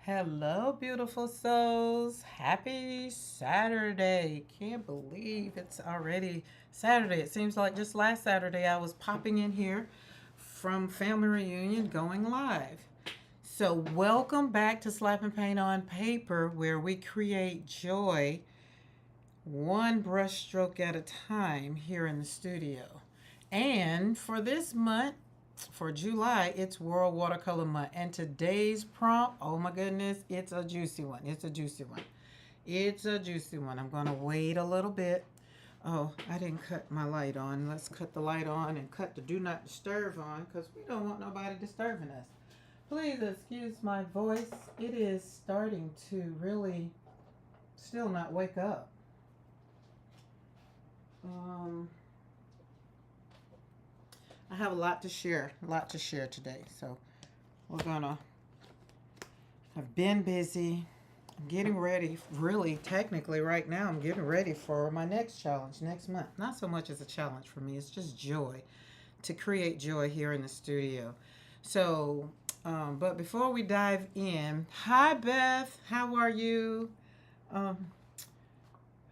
Hello, beautiful souls. Happy Saturday. Can't believe it's already Saturday. It seems like just last Saturday I was popping in here from family reunion going live. So, welcome back to Slap and Paint on Paper, where we create joy one brushstroke at a time here in the studio. And for this month, for July, it's World Watercolor Month. And today's prompt, oh my goodness, it's a juicy one. It's a juicy one. It's a juicy one. I'm going to wait a little bit. Oh, I didn't cut my light on. Let's cut the light on and cut the do not disturb on because we don't want nobody disturbing us. Please excuse my voice. It is starting to really still not wake up. Um, I have a lot to share today. So we're gonna. I've been busy. I'm getting ready. Really, technically, right now, I'm getting ready for my next challenge next month. Not so much as a challenge for me. It's just joy to create joy here in the studio. So, but before we dive in, hi Beth. How are you? Um,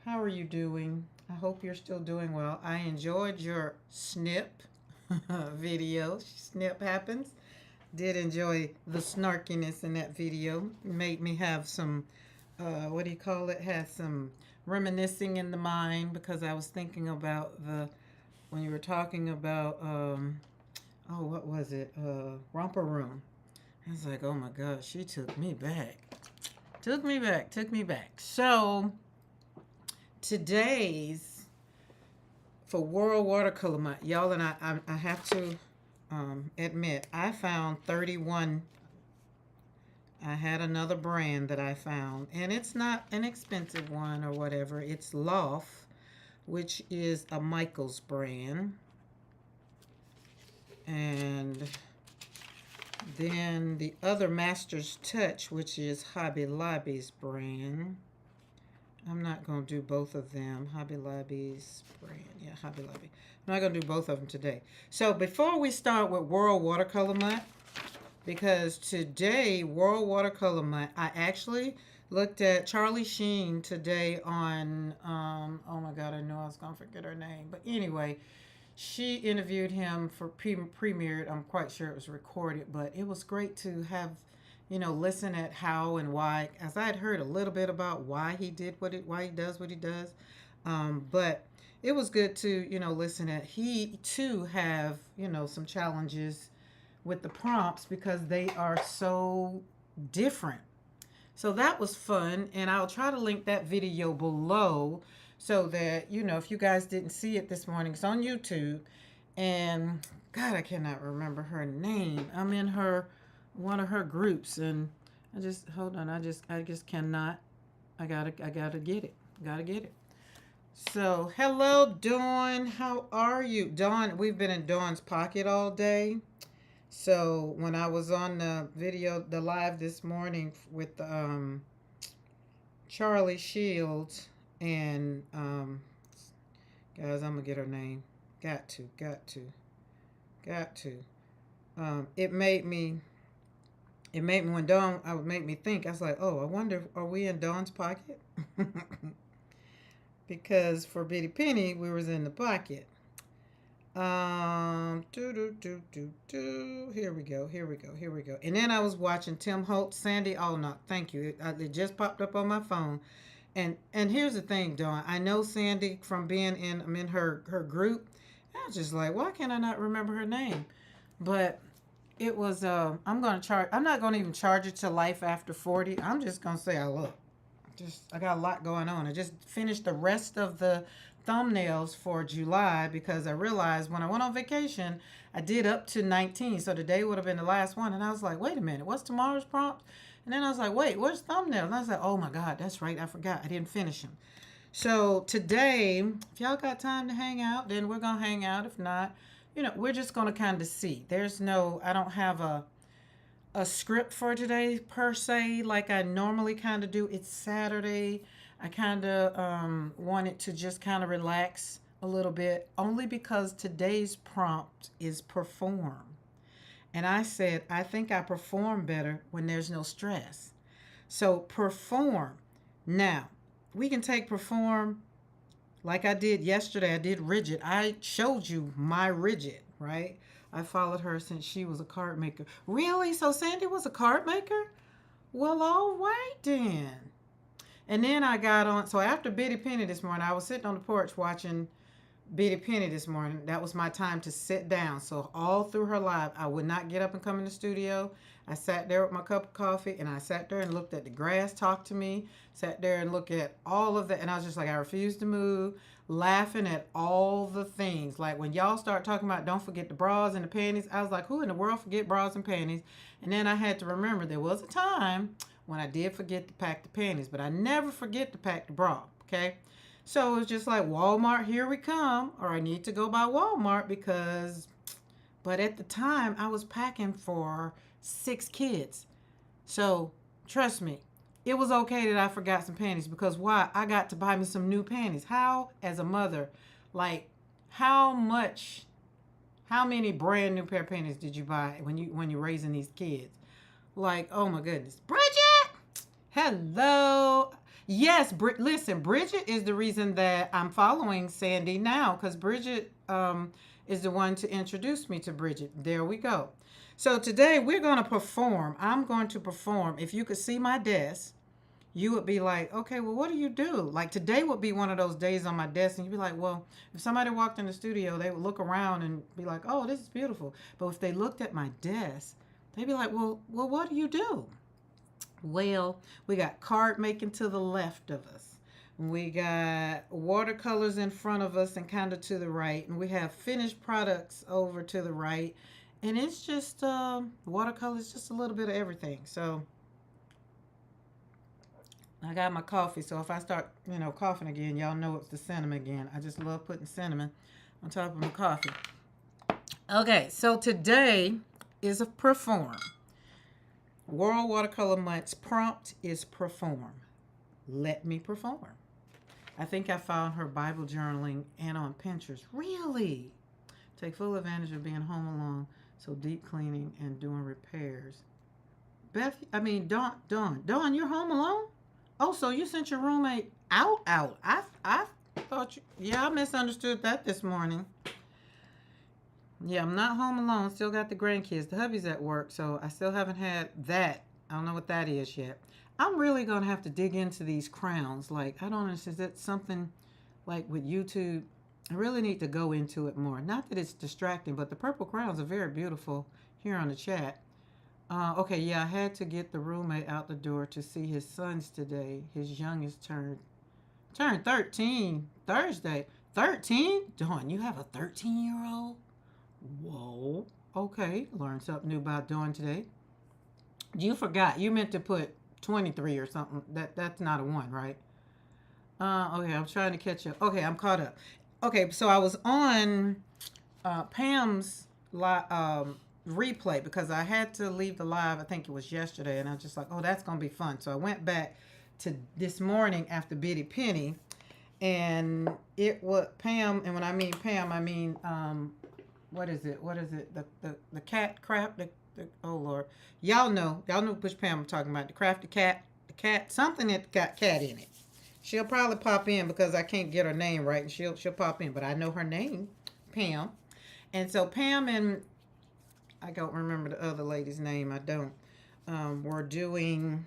how are you doing? I hope you're still doing well. I enjoyed your snip video. Snip happens. Did enjoy the snarkiness in that video. It made me have some, what do you call it? Had some reminiscing in the mind because I was thinking about when you were talking about, oh, what was it? Romper Room. I was like, oh my God, she took me back. Took me back. So, today's for World Watercolor Month, y'all, and I have to admit, I found 31. I had another brand that I found, and it's not an expensive one or whatever. It's Loft, which is a Michaels brand. And then the other Master's Touch, which is Hobby Lobby's brand. I'm not going to do both of them. Hobby Lobby's brand. Yeah, Hobby Lobby. I'm not going to do both of them today. So before we start with World Watercolor Month, because today, World Watercolor Month, I actually looked at Charlie Sheen today on, oh my God, I know I was going to forget her name. But anyway, she interviewed him for premiered. I'm quite sure it was recorded, but it was great to have listen at how and why, as I had heard a little bit about why he did why he does what he does. But it was good to, listen at he too have, some challenges with the prompts because they are so different. So that was fun. And I'll try to link that video below so that, if you guys didn't see it this morning, it's on YouTube. And God, I cannot remember her name. I'm in one of her groups, and I just hold on. I just cannot. I gotta get it. Gotta get it. So hello, Dawn. How are you, Dawn? We've been in Dawn's pocket all day. So when I was on the live this morning with Charlie Shields and guys, I'm gonna get her name. Got to. It made me. It made me when Dawn. I would make me think. I was like, oh, I wonder, are we in Dawn's pocket? Because for Bitty Penny, we was in the pocket. Here we go. And then I was watching Tim Holt, Sandy. Oh no, thank you. It just popped up on my phone. And here's the thing, Dawn. I know Sandy from being I'm in her group. I was just like, why can't I not remember her name? But it was I'm not gonna even charge it to life after 40. I'm just gonna say I got a lot going on. I just finished the rest of the thumbnails for July because I realized when I went on vacation, I did up to 19. So today would have been the last one. And I was like, wait a minute, what's tomorrow's prompt? And then I was like, wait, where's thumbnails? And I was like, oh my God, that's right. I forgot. I didn't finish them. So today, if y'all got time to hang out, then we're going to hang out. If not, we're just going to kind of see. I don't have a script for today per se like I normally kind of do. It's Saturday. I kind of wanted to just kind of relax a little bit only because today's prompt is perform. And I said, I think I perform better when there's no stress. So perform. Now, we can take perform like I did yesterday. I did rigid. I showed you my rigid, right? I followed her since she was a card maker. Really? So Sandy was a card maker? Well, all right then. And then I got on. So after Bitty Penny this morning, I was sitting on the porch watching Bitty Penny this morning. That was my time to sit down. So all through her live, I would not get up and come in the studio. I sat there with my cup of coffee and I sat there and looked at the grass, talked to me, sat there and looked at all of that. And I was just like, I refuse to move, laughing at all the things. Like when y'all start talking about don't forget the bras and the panties, I was like, who in the world forget bras and panties? And then I had to remember there was a time when I did forget to pack the panties, but I never forget to pack the bra, okay? So it was just like, Walmart, here we come, or I need to go by Walmart because, but at the time I was packing for 6 kids. So trust me, it was okay that I forgot some panties because why? I got to buy me some new panties. How, as a mother, like how many brand new pair of panties did you buy when you're raising these kids? Like, oh my goodness. Bridget! Hello. Yes, listen, Bridget is the reason that I'm following Sandy now because Bridget is the one to introduce me to Bridget. There we go. So today we're going to perform. I'm going to perform. If you could see my desk, you would be like, okay, well, what do you do? Like today would be one of those days on my desk and you'd be like, well, if somebody walked in the studio, they would look around and be like, oh, this is beautiful. But if they looked at my desk, they'd be like, well, what do you do? Well, we got card making to the left of us. We got watercolors in front of us and kind of to the right. And we have finished products over to the right. And it's just watercolors, just a little bit of everything. So I got my coffee. So if I start, coughing again, y'all know it's the cinnamon again. I just love putting cinnamon on top of my coffee. Okay, so today is a perform. World Watercolor Month's prompt is perform. Let me perform. I think I found her Bible journaling and on Pinterest. Really? Take full advantage of being home alone. So deep cleaning and doing repairs. Dawn, you're home alone? Oh, so you sent your roommate out? I thought I misunderstood that this morning. Yeah, I'm not home alone. Still got the grandkids. The hubby's at work, so I still haven't had that. I don't know what that is yet. I'm really going to have to dig into these crowns. Like, I don't understand. Is that something like with YouTube? I really need to go into it more. Not that it's distracting, but the purple crowns are very beautiful here on the chat. Okay, yeah, I had to get the roommate out the door to see his sons today. His youngest turned 13 Thursday. 13? Dawn, you have a 13-year-old? Whoa. Okay, learned something new about Dawn today. You forgot. You meant to put 23 or something. That's not a 1, right? Okay, I'm trying to catch up. Okay, I'm caught up. Okay, so I was on Pam's replay because I had to leave the live, I think it was yesterday, and I was just like, oh, that's going to be fun. So I went back to this morning after Bitty Penny, and it was Pam, and when I mean Pam, I mean, what is it? The cat crap? Oh, Lord. Y'all know which Pam I'm talking about. The crafty cat, the cat, something that got cat in it. She'll probably pop in because I can't get her name right, and she'll pop in, but I know her name, Pam. And so Pam and I don't remember the other lady's name. I don't. Were doing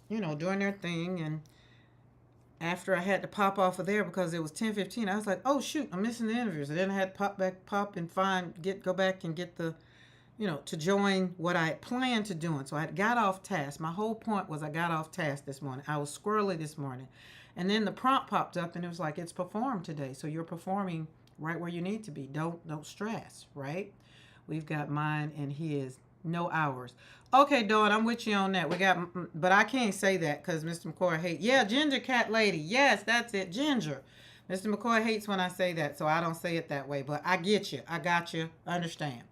their thing, and after I had to pop off of there because it was 10:15, I was like, oh shoot, I'm missing the interviews. And then I had to pop and go back and get the, to join what I had planned to do. So I got off task. My whole point was I got off task this morning. I was squirrely this morning. And then the prompt popped up and it was like, it's performed today. So you're performing right where you need to be. Don't stress, right? We've got mine and his, no hours. Okay, Dawn, I'm with you on that. But I can't say that because Mr. McCoy hates. Yeah, Ginger Cat Lady. Yes, that's it, Ginger. Mr. McCoy hates when I say that, so I don't say it that way. But I get you. I got you. I understand.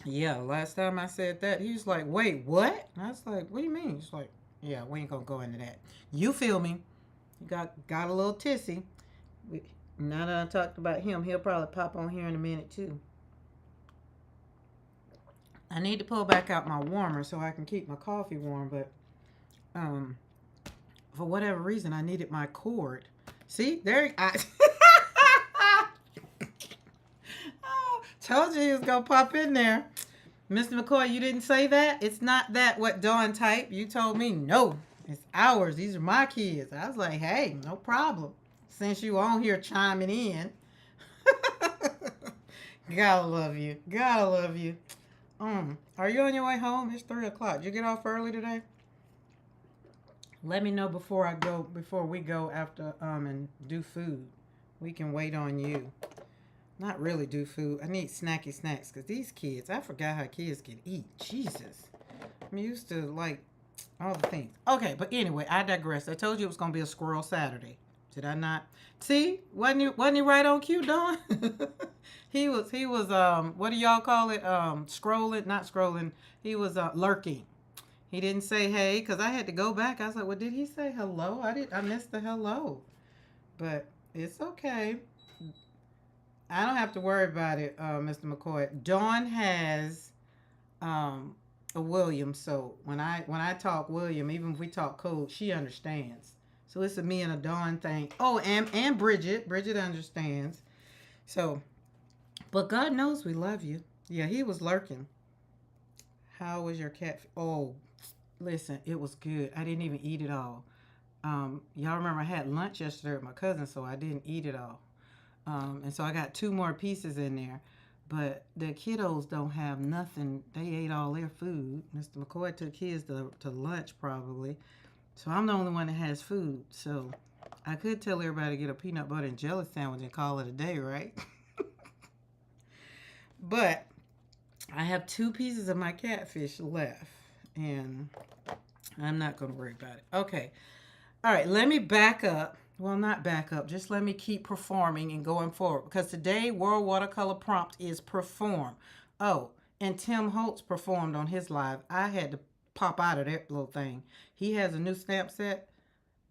Yeah, last time I said that, he was like, wait, what? And I was like, what do you mean? He's like, yeah, we ain't going to go into that. You feel me? You got a little tissy. Now that I talked about him, he'll probably pop on here in a minute, too. I need to pull back out my warmer so I can keep my coffee warm, but um, for whatever reason, I needed my cord. See, there, oh, told you he was going to pop in there. Mr. McCoy, you didn't say that? It's not that what Dawn typed. You told me, no, it's ours. These are my kids. I was like, hey, no problem. Since you on here chiming in. Gotta love you. Gotta love you. Are you on your way home? It's 3 o'clock. Did you get off early today? Let me know before we go after and do food. We can wait on you. Not really do food. I need snacky snacks because these kids, I forgot how kids can eat. Jesus. I'm used to like all the things. Okay, but anyway, I digress. I told you it was gonna be a squirrel Saturday. Did I not? See, wasn't he right on cue, Dawn? he was what do y'all call it? Scrolling, not scrolling. He was lurking. He didn't say hey because I had to go back. I was like, well, did he say hello? I missed the hello. But it's okay. I don't have to worry about it, Mr. McCoy. Dawn has a William, so when I talk William, even if we talk code, she understands. So it's a me and a Dawn thing. Oh, and Bridget. Bridget understands. So, but God knows we love you. Yeah, he was lurking. How was your cat? Oh, listen, it was good. I didn't even eat it all. Y'all remember I had lunch yesterday with my cousin, so I didn't eat it all. And so I got 2 more pieces in there. But the kiddos don't have nothing. They ate all their food. Mr. McCoy took his to lunch probably. So I'm the only one that has food. So I could tell everybody to get a peanut butter and jelly sandwich and call it a day, right? But I have 2 pieces of my catfish left. And I'm not going to worry about it. Okay. All right. Let me back up. Well, not back up. Just let me keep performing and going forward. Because today, World Watercolor Prompt is perform. Oh, and Tim Holtz performed on his live. I had to pop out of that little thing. He has a new stamp set.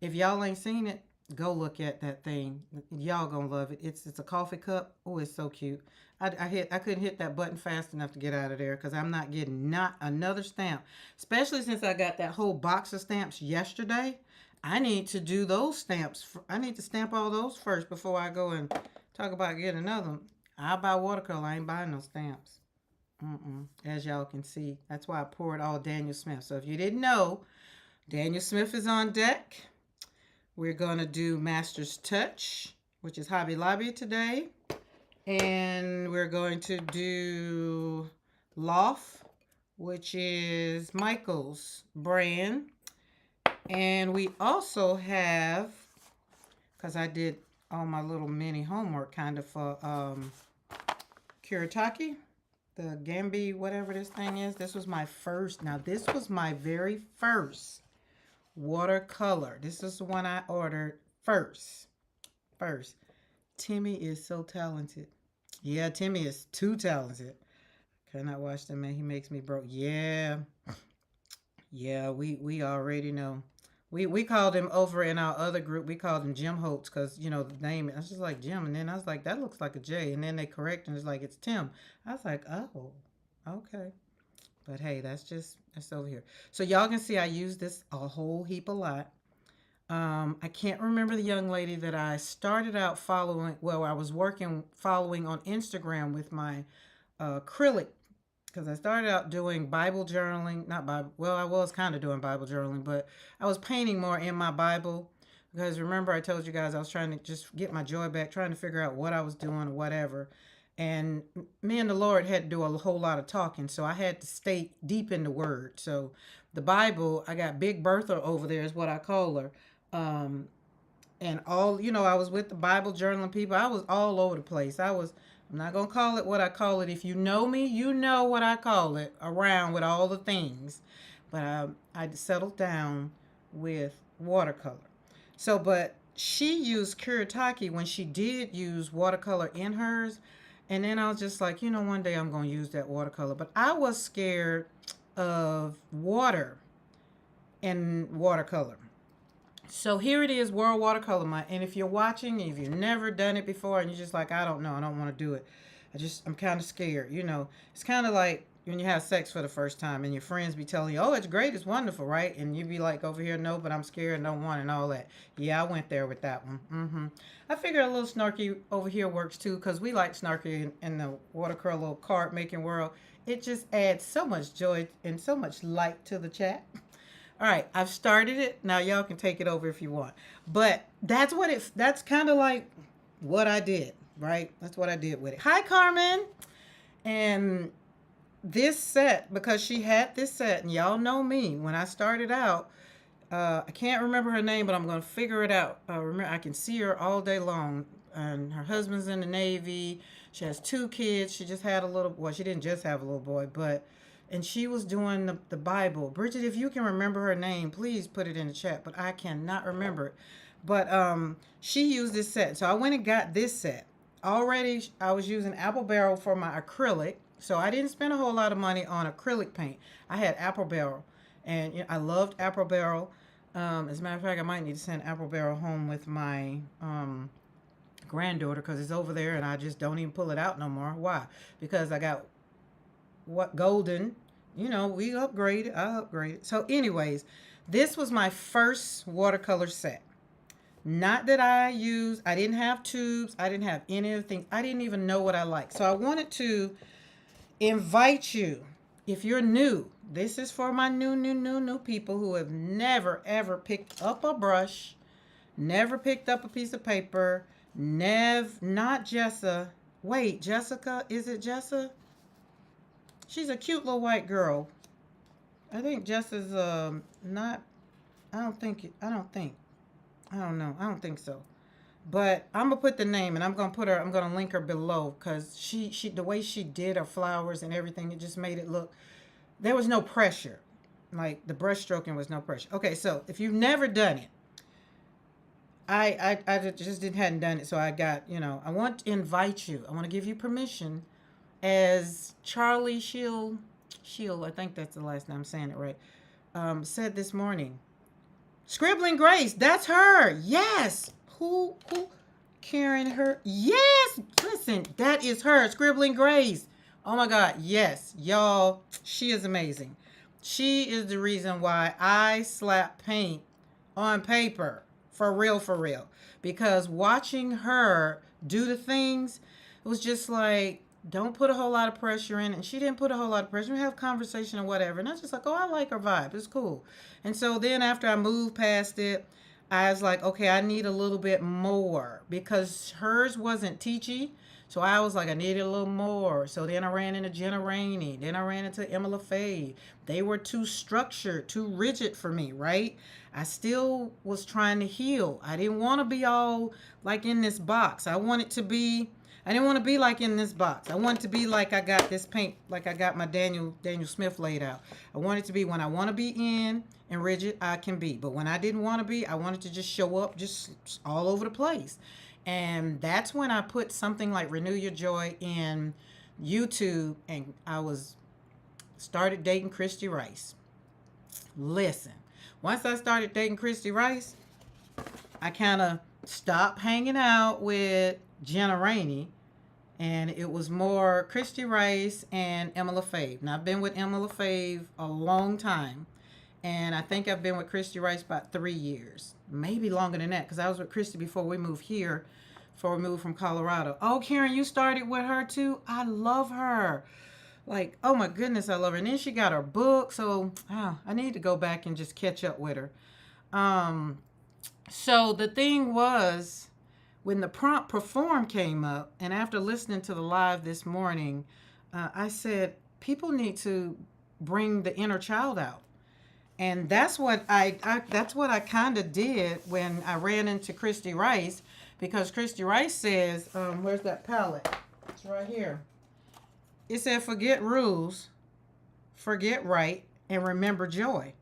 If y'all ain't seen it, go look at that thing. Y'all gonna love it. It's a coffee cup. Oh, it's so cute. I couldn't hit that button fast enough to get out of there because I'm not getting not another stamp. Especially since I got that whole box of stamps yesterday. I need to do those stamps. I need to stamp all those first before I go and talk about getting another one. I'll buy watercolor. I ain't buying no stamps. As y'all can see, that's why I poured all Daniel Smith. So if you didn't know, Daniel Smith is on deck. We're going to do Master's Touch, which is Hobby Lobby today. And we're going to do Loft, which is Michael's brand. And we also have, because I did all my little mini homework kind of for Kuretake, the Gambi, whatever this thing is. This was my first. Now, this was my very first watercolor. This is the one I ordered first. Timmy is so talented. Yeah, Timmy is too talented. Cannot watch the man. He makes me broke. Yeah. Yeah, we already know. We called him over in our other group. We called him Jim Holtz because, you know, the name. I was just like Jim. And then I was like, that looks like a J. And then they correct and it's like, it's Tim. I was like, oh, okay. But hey, that's over here. So y'all can see I use this a whole heap a lot. I can't remember the young lady that I started out following. Well, I was following on Instagram with my acrylic. Because I started out doing Bible journaling, not Bible, well, I was kind of doing Bible journaling, but I was painting more in my Bible. Because remember, I told you guys I was trying to just get my joy back, trying to figure out what I was doing or whatever. And me and the Lord had to do a whole lot of talking, so I had to stay deep in the Word. So the Bible, I got Big Bertha over there is what I call her. And all, you know, I was with the Bible journaling people. I was all over the place. I'm not going to call it what I call it. If you know me, you know what I call it around with all the things. But I settled down with watercolor. So, but she used Kuretake when she did use watercolor in hers. And then I was just like, you know, one day I'm going to use that watercolor. But I was scared of water and watercolor. So here it is, World Watercolor Month. And if you're watching, if you've never done it before and you're just like, I don't know, I don't want to do it. I'm kind of scared. You know, it's kind of like when you have sex for the first time and your friends be telling you, oh, it's great, it's wonderful, right? And you be like over here, no, but I'm scared and don't want and all that. Yeah, I went there with that one. I figured a little snarky over here works too, because we like snarky in the watercolor card making world. It just adds so much joy and so much light to the chat. All right, I've started it. Now y'all can take it over if you want. But that's kind of like what I did, right? That's what I did with it. Hi, Carmen. And this set, because she had this set, and y'all know me, when I started out, I can't remember her name, but I'm going to figure it out. Remember, I can see her all day long. And her husband's in the Navy. She has 2 kids. She just had a little, well, she didn't just have a little boy, but, and she was doing the Bible. Bridget, if you can remember her name, please put it in the chat, but I cannot remember it. But she used this set. So I went and got this set. Already, I was using Apple Barrel for my acrylic. So I didn't spend a whole lot of money on acrylic paint. I had Apple Barrel. And you know, I loved Apple Barrel. As a matter of fact, I might need to send Apple Barrel home with my granddaughter, because it's over there and I just don't even pull it out no more. Why? Because I got golden. You know, we upgraded. I upgraded. So anyways, this was my first watercolor set. Not that I didn't have tubes. I didn't have any of the things. I didn't even know what I liked. So I wanted to invite you, if you're new, this is for my new people who have never, ever picked up a brush, never picked up a piece of paper, not Jessica. Wait, Jessica? Is it Jessica? She's a cute little white girl. I think Jessica's not, I don't know. I don't think so. But I'm gonna put the name, and I'm gonna link her below, because she the way she did her flowers and everything, it just made it look, there was no pressure. Like the brush stroking was no pressure. Okay, so if you've never done it, I just hadn't done it, so I got, I want to invite you. I want to give you permission, as Charlie Shield, I think that's the last name, I'm saying it right, said this morning. Scribbling Grace, that's her. Yes. Who? Karen, her. Yes. Listen, that is her. Scribbling Grace. Oh my God. Yes. Y'all, she is amazing. She is the reason why I slap paint on paper. For real, for real. Because watching her do the things, it was just like, don't put a whole lot of pressure in. And she didn't put a whole lot of pressure. We have conversation or whatever. And I was just like, oh, I like her vibe. It's cool. And so then after I moved past it, I was like, okay, I need a little bit more, because hers wasn't teachy. So I was like, I needed a little more. So then I ran into Jenna Rainey. Then I ran into Emma LaFave. They were too structured, too rigid for me, right? I still was trying to heal. I didn't want to be all like in this box. I didn't want to be like in this box. I wanted to be like I got this paint, like I got my Daniel Smith laid out. I wanted to be, when I want to be in and rigid, I can be. But when I didn't want to be, I wanted to just show up just all over the place. And that's when I put something like Renew Your Joy in YouTube, and I started dating Christy Rice. Listen, once I started dating Christy Rice, I kind of stopped hanging out with Jenna Rainey, and it was more Christy Rice and Emma LaFave. Now, I've been with Emma LaFave a long time, and I think I've been with Christy Rice about 3 years, maybe longer than that, because I was with Christy before we moved here, before we moved from Colorado. Oh, Karen, you started with her too? I love her. Like, oh my goodness, I love her. And then she got her book, so I need to go back and just catch up with her. So the thing was, when the prompt perform came up, and after listening to the live this morning, I said, people need to bring the inner child out. And that's what I kind of did when I ran into Christy Rice, because Christy Rice says, where's that palette? It's right here. It said, forget rules, forget right, and remember joy.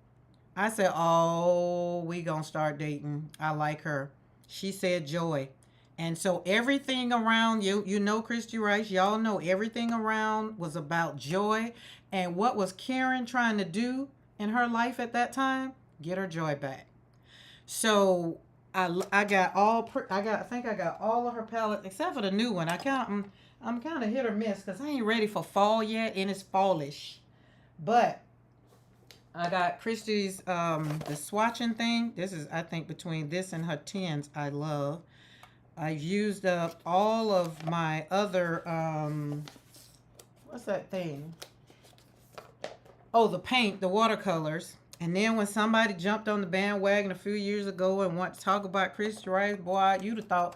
I said, oh, we gonna start dating. I like her. She said joy. And so everything around you know, Christy Rice, y'all know everything around was about joy. And what was Karen trying to do in her life at that time? Get her joy back. So I think I got all of her palettes except for the new one. I I'm kind of hit or miss because I ain't ready for fall yet, and it's fallish. But I got Christy's the swatching thing. This is, I think, between this and her tins I love. I've used up all of my other what's that thing? Oh, the paint, the watercolors. And then when somebody jumped on the bandwagon a few years ago and wanted to talk about Christy Rice, boy, you'd have thought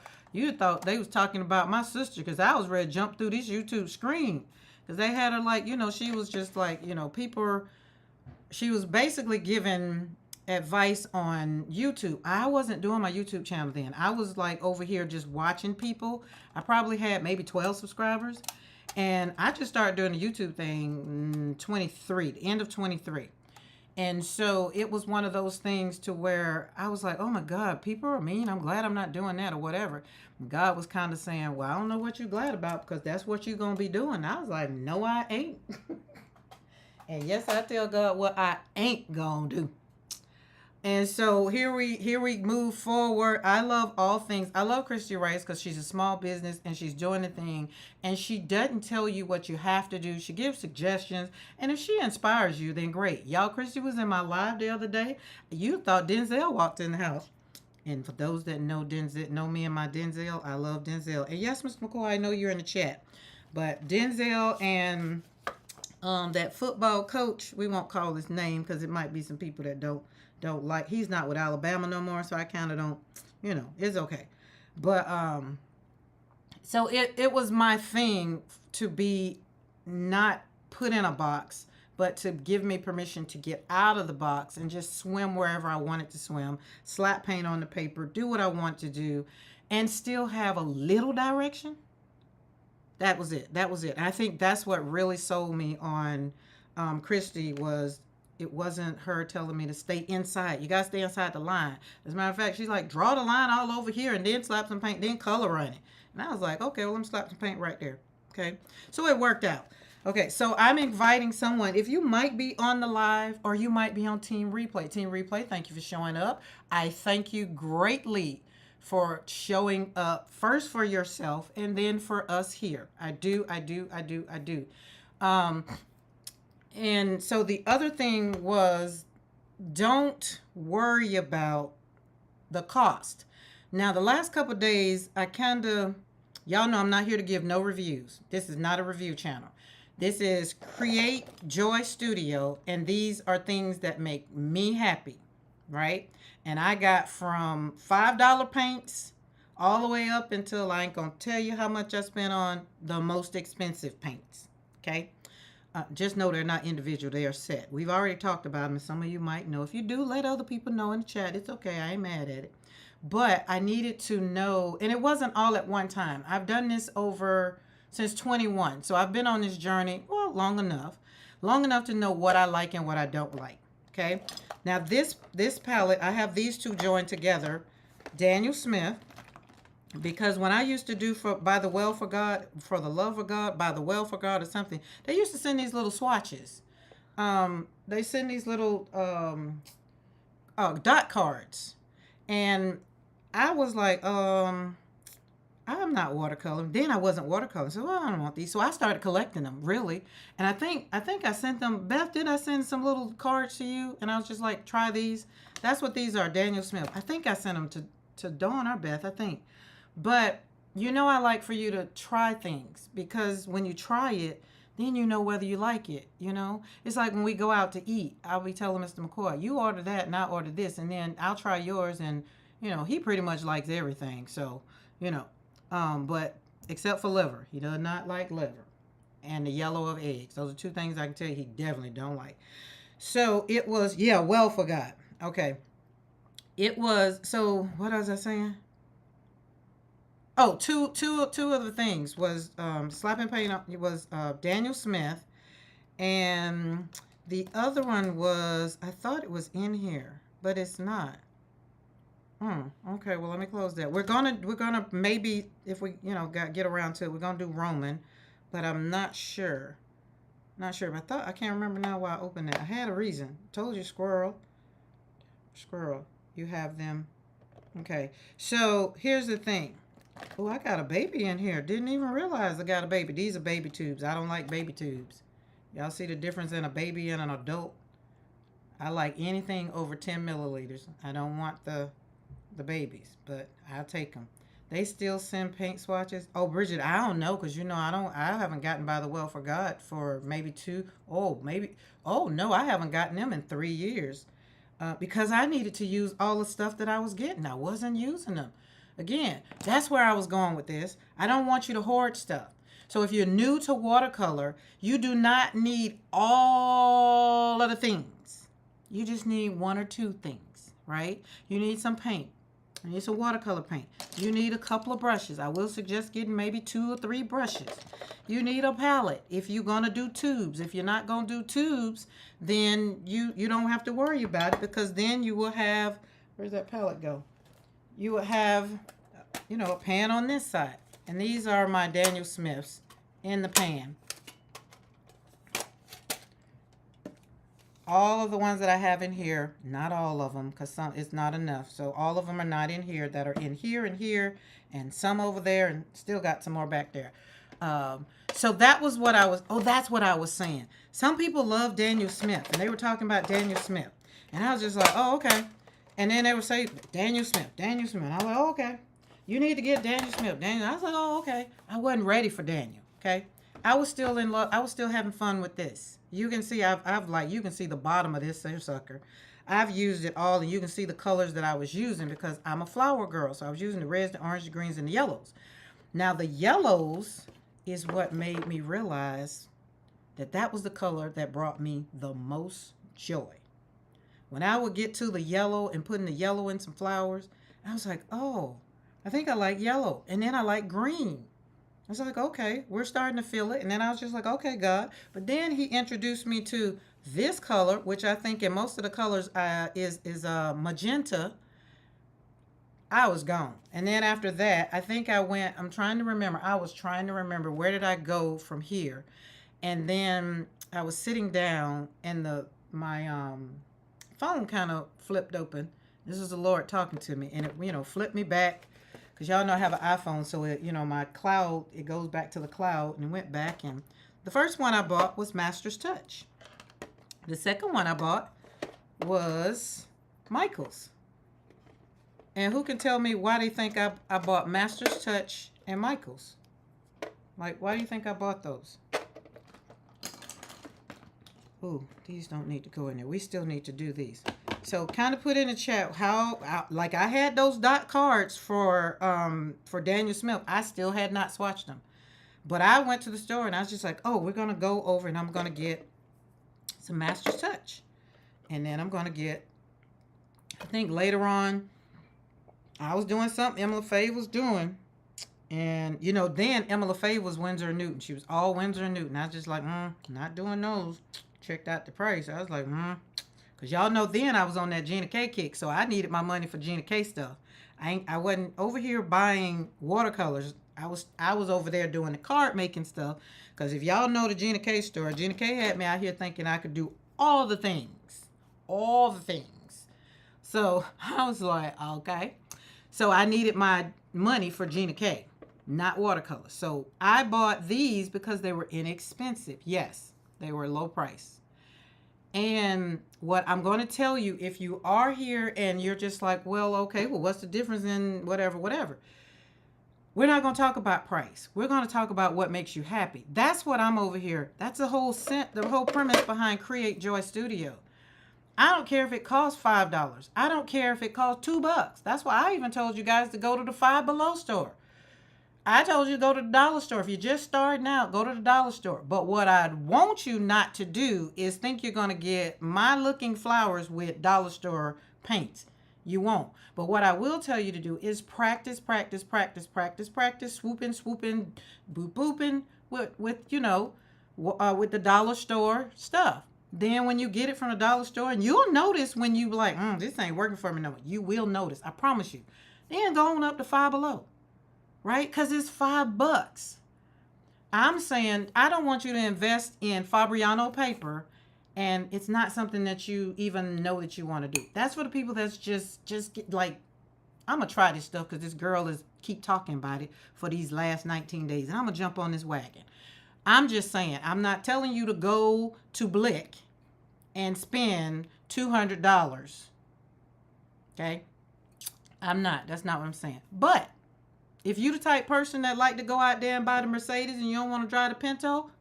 they was talking about my sister, because I was ready to jump through this YouTube screen. Because they had her like, she was just like, she was basically giving advice on YouTube. I wasn't doing my YouTube channel then. I was like over here just watching people. I probably had maybe 12 subscribers. And I just started doing the YouTube thing in 23, the end of 23. And so it was one of those things to where I was like, oh my God, people are mean. I'm glad I'm not doing that or whatever. God was kind of saying, well, I don't know what you're glad about, because that's what you're going to be doing. I was like, no, I ain't. And yes, I tell God what I ain't going to do. And so here we move forward. I love all things. I love Christy Rice because she's a small business and she's doing the thing. And she doesn't tell you what you have to do. She gives suggestions. And if she inspires you, then great. Y'all, Christy was in my live the other day. You thought Denzel walked in the house. And for those that know Denzel, know me and my Denzel, I love Denzel. And yes, Mr. McCoy, I know you're in the chat. But Denzel and that football coach, we won't call his name because it might be some people that don't like, he's not with Alabama no more, so I kind of don't, it's okay. But so it was my thing to be not put in a box, but to give me permission to get out of the box and just swim wherever I wanted to swim, slap paint on the paper, do what I want to do, and still have a little direction. That was it. I think that's what really sold me on Christy. Was it wasn't her telling me to stay inside. You got to stay inside the line. As a matter of fact, she's like, draw the line all over here and then slap some paint, then color on it. And I was like, okay, well, let me slap some paint right there. Okay. So it worked out. Okay. So I'm inviting someone. If you might be on the live or you might be on Team Replay. Team Replay, thank you for showing up. I thank you greatly for showing up, first for yourself and then for us here. I do. And so the other thing was, don't worry about the cost. Now, the last couple of days, y'all know I'm not here to give no reviews. This is not a review channel. This is Create Joy Studio, and these are things that make me happy, right? And I got from $5 paints all the way up until, I ain't going to tell you how much I spent on the most expensive paints, okay? Just know they're not individual. They are set. We've already talked about them, and some of you might know. If you do, let other people know in the chat. It's okay. I ain't mad at it. But I needed to know, and it wasn't all at one time. I've done this since 21. So I've been on this journey, well, long enough to know what I like and what I don't like. Okay. Now this palette, I have these two joined together, Daniel Smith, because when I used to do by the well for God, for the love of God, by the well for God or something, they used to send these little swatches. They send these little dot cards. And I was like, I'm not watercoloring. Then I wasn't watercoloring. So I don't want these. So I started collecting them, really. And I think I sent them. Beth, did I send some little cards to you? And I was just like, try these. That's what these are, Daniel Smith. I think I sent them to Dawn or Beth, I think. But, I like for you to try things, because when you try it, then you know whether you like it, It's like when we go out to eat. I'll be telling Mr. McCoy, you order that and I order this, and then I'll try yours, and, he pretty much likes everything. So, but except for liver. He does not like liver and the yellow of eggs. Those are two things I can tell you he definitely don't like. So it was, well forgot. Okay. It was, so what was I saying? Oh, two other things was slapping paint. It was Daniel Smith, and the other one was, I thought it was in here, but it's not. Okay, well, let me close that. We're gonna maybe, if we get around to it, we're gonna do Roman, but I'm not sure. But I can't remember now why I opened that. I had a reason. Told you, squirrel. You have them. Okay, so here's the thing. Oh, I got a baby in here. Didn't even realize I got a baby. These are baby tubes. I don't like baby tubes. Y'all see the difference in a baby and an adult? I like anything over 10 milliliters. I don't want the babies, but I'll take them. They still send paint swatches. Oh, Bridget, I don't know because I haven't gotten by the well for God for maybe two. Oh, maybe. Oh no, I haven't gotten them in 3 years because I needed to use all the stuff that I was getting. I wasn't using them. Again, that's where I was going with this. I don't want you to hoard stuff. So if you're new to watercolor, you do not need all of the things. You just need one or two things, right? You need some paint. You need some watercolor paint. You need a couple of brushes. I will suggest getting maybe 2 or 3 brushes. You need a palette if you're going to do tubes. If you're not going to do tubes, then you don't have to worry about it because then you will have, where's that palette go? You will have, a pan on this side. And these are my Daniel Smiths in the pan. All of the ones that I have in here, not all of them, because some it's not enough. So all of them are not in here, that are in here and here, and some over there, and still got some more back there. So that was what that's what I was saying. Some people love Daniel Smith, and they were talking about Daniel Smith. And I was just like, oh, okay. And then they would say, Daniel Smith, Daniel Smith. I was like, oh, okay. You need to get Daniel Smith. Daniel. I was like, oh, okay. I wasn't ready for Daniel, okay? I was still in love. I was still having fun with this. You can see, you can see the bottom of this sucker. I've used it all, and you can see the colors that I was using because I'm a flower girl. So I was using the reds, the orange, the greens, and the yellows. Now, the yellows is what made me realize that was the color that brought me the most joy. When I would get to the yellow and putting the yellow in some flowers, I was like, oh, I think I like yellow. And then I like green. I was like, okay, we're starting to feel it. And then I was just like, okay, God. But then he introduced me to this color, which I think in most of the colors is magenta. I was gone. And then after that, I think I was trying to remember where did I go from here. And then I was sitting down and my phone kind of flipped open. This is the Lord talking to me. And it, flipped me back. Because y'all know I have an iPhone, so my cloud, it goes back to the cloud, and it went back. And the first one I bought was Master's Touch. The second one I bought was Michael's. And who can tell me why they think I bought Master's Touch and Michael's? Like, why do you think I bought those? Ooh, these don't need to go in there. We still need to do these. So kind of put in the chat how, like I had those dot cards for Daniel Smith. I still had not swatched them. But I went to the store and I was just like, oh, we're going to go over and I'm going to get some Master's Touch. And then I'm going to get, I think later on, I was doing something Emma Faye was doing. And, then Emma Faye was Winsor & Newton. She was all Winsor & Newton. I was just like, not doing those. Checked out the price. I was like, because y'all know then I was on that Gina K kick, so I needed my money for Gina K stuff. I wasn't over here buying watercolors. I was over there doing the card making stuff. Because if y'all know the Gina K store, Gina K had me out here thinking I could do all the things. All the things. So I was like, okay. So I needed my money for Gina K, not watercolors. So I bought these because they were inexpensive. Yes, they were low price. And what I'm going to tell you, if you are here and you're just like, well, okay, well, what's the difference in whatever. We're not going to talk about price. We're going to talk about what makes you happy. That's what I'm over here. That's the whole premise behind Create Joy Studio. I don't care if it costs $5. I don't care if it costs $2. That's why I even told you guys to go to the Five Below store. I told you to go to the dollar store. If you're just starting out, go to the dollar store. But what I want you not to do is think you're going to get my looking flowers with dollar store paints. You won't. But what I will tell you to do is practice, swooping, booping with the dollar store stuff. Then when you get it from the dollar store, and you'll notice when you like, this ain't working for me no more. You will notice. I promise you. Then go on up to Five Below. Right? Because it's $5. I'm saying I don't want you to invest in Fabriano paper and it's not something that you even know that you want to do. That's for the people that's just like, I'm going to try this stuff because this girl is keep talking about it for these last 19 days. And I'm going to jump on this wagon. I'm just saying, I'm not telling you to go to Blick and spend $200. Okay? I'm not. That's not what I'm saying. But if you the type person that like to go out there and buy the Mercedes and you don't want to drive the Pinto,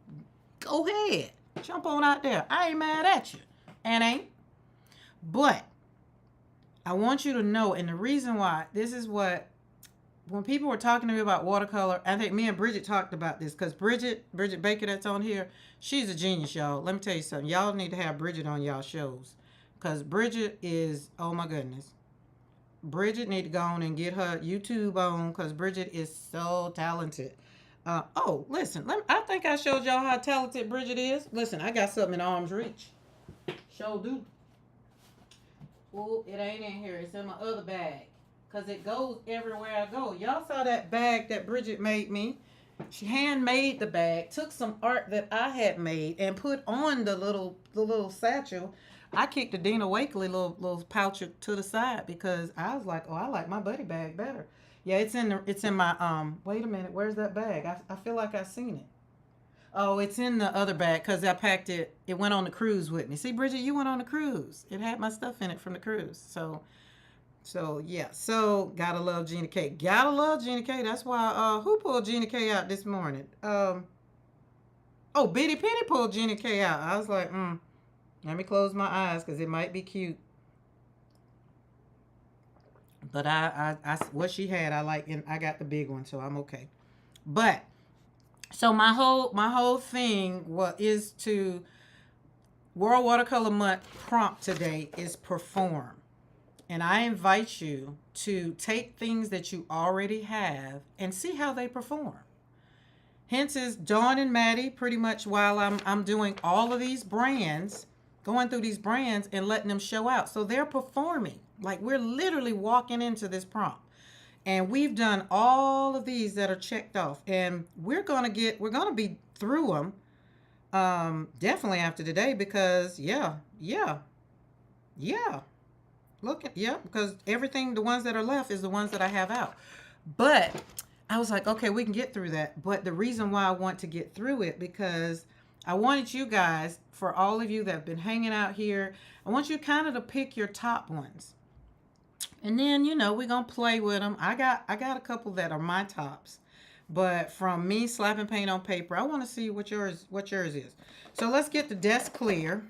go ahead. Jump on out there. I ain't mad at you. And ain't. But I want you to know, and the reason why, this is what, when people were talking to me about watercolor, I think me and Bridget talked about this, because Bridget Baker that's on here, she's a genius, y'all. Let me tell you something. Y'all need to have Bridget on y'all shows, because Bridget is, oh my goodness. Bridget need to go on and get her YouTube on, because Bridget is so talented. Listen, I think I showed y'all how talented Bridget is. Listen, I got something in arm's reach. Sure do. Oh, it ain't in here. It's in my other bag. Because it goes everywhere I go. Y'all saw that bag that Bridget made me. She handmade the bag. Took some art that I had made and put on the little satchel. I kicked the Dina Wakely little pouch to the side because I was like, oh, I like my buddy bag better. Yeah, it's in my wait a minute, where's that bag? I feel like I've seen it. Oh, it's in the other bag because I packed it. It went on the cruise with me. See, Bridget, you went on the cruise. It had my stuff in it from the cruise. So yeah. So gotta love Gina K. Gotta love Gina K. That's why. Who pulled Gina K out this morning? Bitty Penny pulled Gina K out. I was like, let me close my eyes because it might be cute. But I what she had, I like, and I got the big one, so I'm okay. But. So my whole thing is to World Watercolor Month prompt today is perform. And I invite you to take things that you already have and see how they perform. Hence is Dawn and Maddie pretty much while I'm doing all of these brands, going through these brands and letting them show out. So they're performing. Like we're literally walking into this prompt. And we've done all of these that are checked off. And we're going to be through them definitely after today because, because everything, the ones that are left is the ones that I have out. But I was like, okay, we can get through that. But the reason why I want to get through it, because I wanted you guys, for all of you that have been hanging out here, I want you kind of to pick your top ones. And then, we're going to play with them. I got a couple that are my tops. But from me slapping paint on paper, I want to see what yours is. So let's get the desk clear.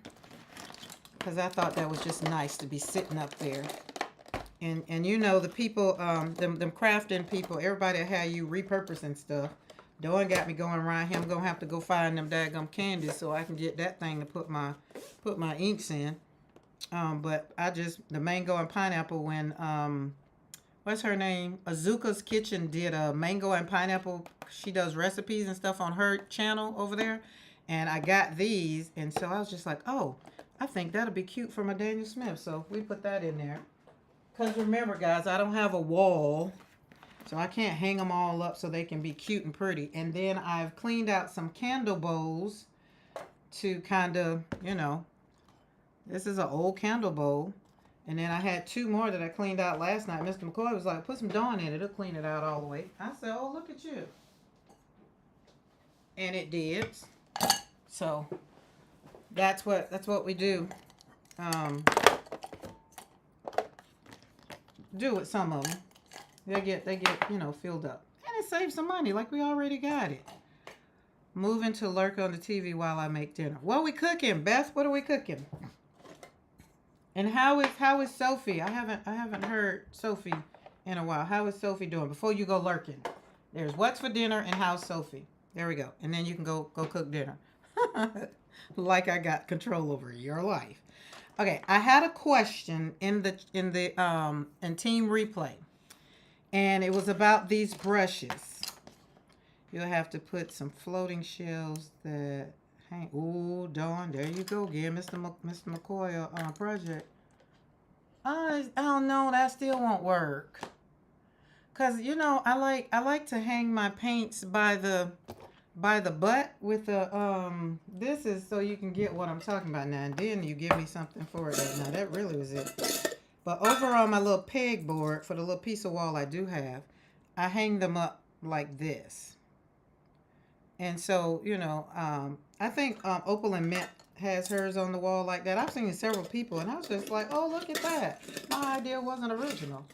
Because I thought that was just nice to be sitting up there. And the people, them crafting people, everybody how you repurposing stuff. Dawn got me going around here. I'm going to have to go find them daggum candies so I can get that thing to put my inks in. But the mango and pineapple when, what's her name? Azuka's Kitchen did a mango and pineapple. She does recipes and stuff on her channel over there. And I got these. And so I was just like, oh, I think that'll be cute for my Daniel Smith. So we put that in there. Because remember, guys, I don't have a wall. So I can't hang them all up so they can be cute and pretty. And then I've cleaned out some candle bowls to kind of, this is an old candle bowl. And then I had two more that I cleaned out last night. Mr. McCoy was like, put some Dawn in it. It'll clean it out all the way. I said, oh, look at you. And it did. So that's what we do. Do with some of them. They get filled up. And it saves some money like we already got it. Moving to lurk on the TV while I make dinner. What are we cooking, Beth? What are we cooking? And how is Sophie? I haven't heard Sophie in a while. How is Sophie doing? Before you go lurking. There's what's for dinner and how's Sophie. There we go. And then you can go cook dinner. Like I got control over your life. Okay, I had a question in team replay. And it was about these brushes. You'll have to put some floating shells that hang. Ooh, Dawn, there you go. Give Mr. McCoy a project. I don't know. That still won't work. Cause I like to hang my paints by the butt with the This is so you can get what I'm talking about now. And then you give me something for it. Now that really was it. But over on my little pegboard for the little piece of wall I do have, I hang them up like this. And so, I think Opal and Mint has hers on the wall like that. I've seen several people, and I was just like, oh, look at that. My idea wasn't original.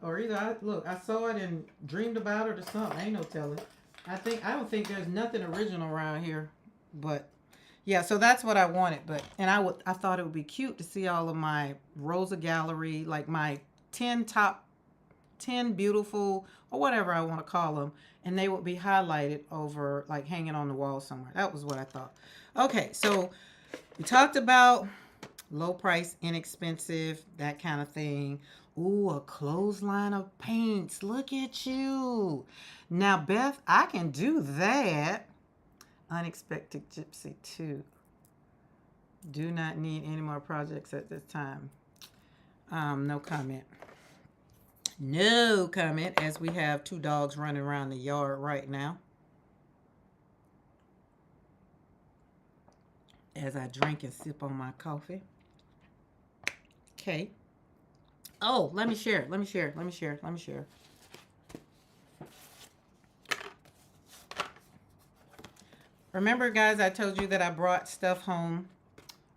Or either I saw it and dreamed about it or something. Ain't no telling. I don't think there's nothing original around here, but yeah. So that's what I wanted. I thought it would be cute to see all of my Rosa Gallery, like my 10 beautiful, or whatever I want to call them, and they would be highlighted over, like hanging on the wall somewhere. That was what I thought. Okay, so we talked about low price, inexpensive, that kind of thing. Ooh, a clothesline of paints. Look at you. Now, Beth, I can do that. Unexpected Gypsy 2. Do not need any more projects at this time. No comment. No comment, as we have 2 dogs running around the yard right now. As I drink and sip on my coffee. Okay. Oh, let me share. Remember, guys, I told you that I brought stuff home.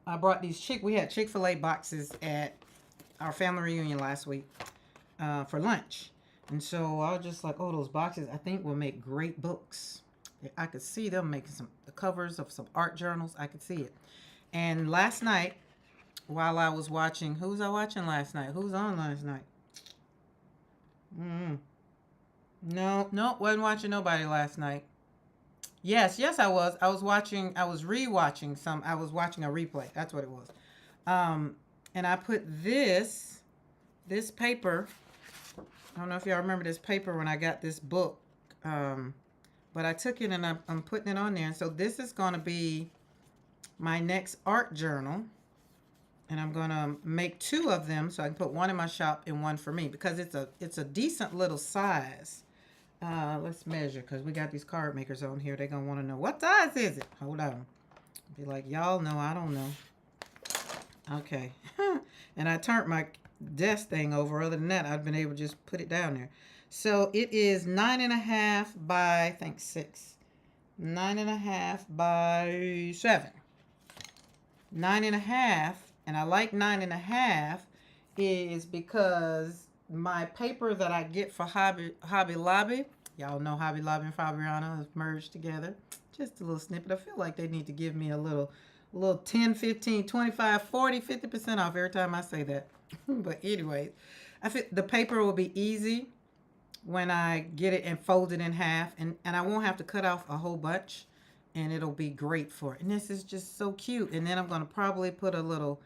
I brought these we had Chick-fil-A boxes at our family reunion last week for lunch. And so I was just like, oh, those boxes I think will make great books. I could see them making the covers of some art journals. I could see it. And last night, while I was watching, who was I watching last night? Who was on last night? No, wasn't watching nobody last night. Yes, I was. I was rewatching some. I was watching a replay. That's what it was. And I put this paper. I don't know if y'all remember this paper when I got this book. But I took it and I'm putting it on there. And so this is going to be my next art journal. And I'm going to make 2 of them so I can put one in my shop and one for me, because it's a decent little size. Let's measure, because we got these card makers on here. They're going to want to know, what size is it? Hold on. Be like, y'all know, I don't know. Okay. And I turned my desk thing over. Other than that, I've been able to just put it down there. So it is 9.5 by, I think, 6. 9.5 by 7. 9.5, and I like 9.5 is because my paper that I get for Hobby Lobby, y'all know Hobby Lobby and Fabriano have merged together. Just a little snippet. I feel like they need to give me a little 10, 15, 25, 40, 50% off every time I say that. But anyway, I feel the paper will be easy when I get it and fold it in half, and I won't have to cut off a whole bunch, and it'll be great for it. And this is just so cute. And then I'm going to probably put a little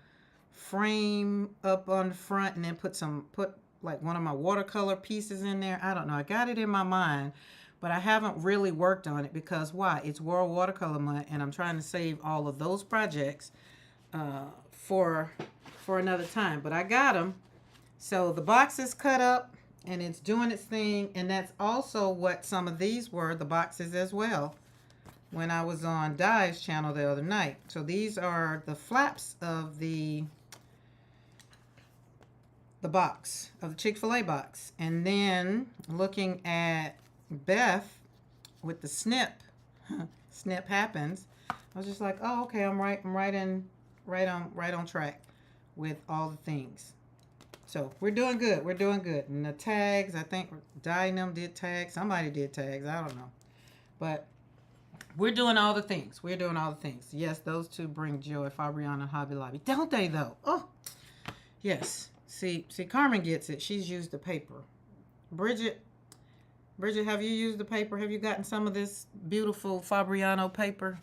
frame up on the front, and then put like one of my watercolor pieces in there. I don't know. I got it in my mind, but I haven't really worked on it because why? It's World Watercolor Month, and I'm trying to save all of those projects for another time. But I got them. So the box is cut up, and it's doing its thing. And that's also what some of these were, the boxes as well, when I was on Di's channel the other night. So these are the flaps of the box, of the Chick-fil-A box. And then looking at Beth with the snip happens, I was just like, oh, okay, I'm right on track with all the things. So we're doing good. And the tags, I think Di and them did tags. Somebody did tags. I don't know. But we're doing all the things. Yes, those 2 bring joy, Fabriana and Hobby Lobby. Don't they, though? Oh, yes. See, Carmen gets it. She's used the paper. Bridget, have you used the paper? Have you gotten some of this beautiful Fabriano paper?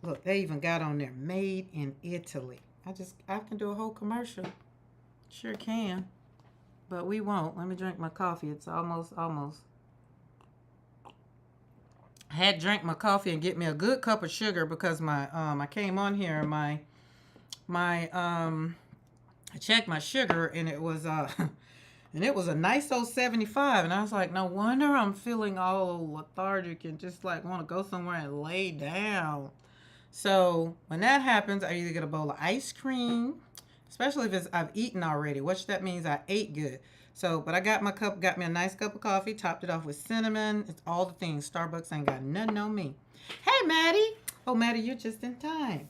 Look, they even got on there, made in Italy. I can do a whole commercial. Sure can. But we won't. Let me drink my coffee. It's almost. I had to drink my coffee and get me a good cup of sugar because I came on here and I checked my sugar and it was a nice old 75, and I was like, no wonder I'm feeling all lethargic and just like want to go somewhere and lay down. So when that happens, I either get a bowl of ice cream, especially if I've eaten already, which that means I ate good. So, but I got my cup, got me a nice cup of coffee, topped it off with cinnamon. It's all the things. Starbucks ain't got nothing on me. Hey, Maddie. Oh, Maddie, you're just in time.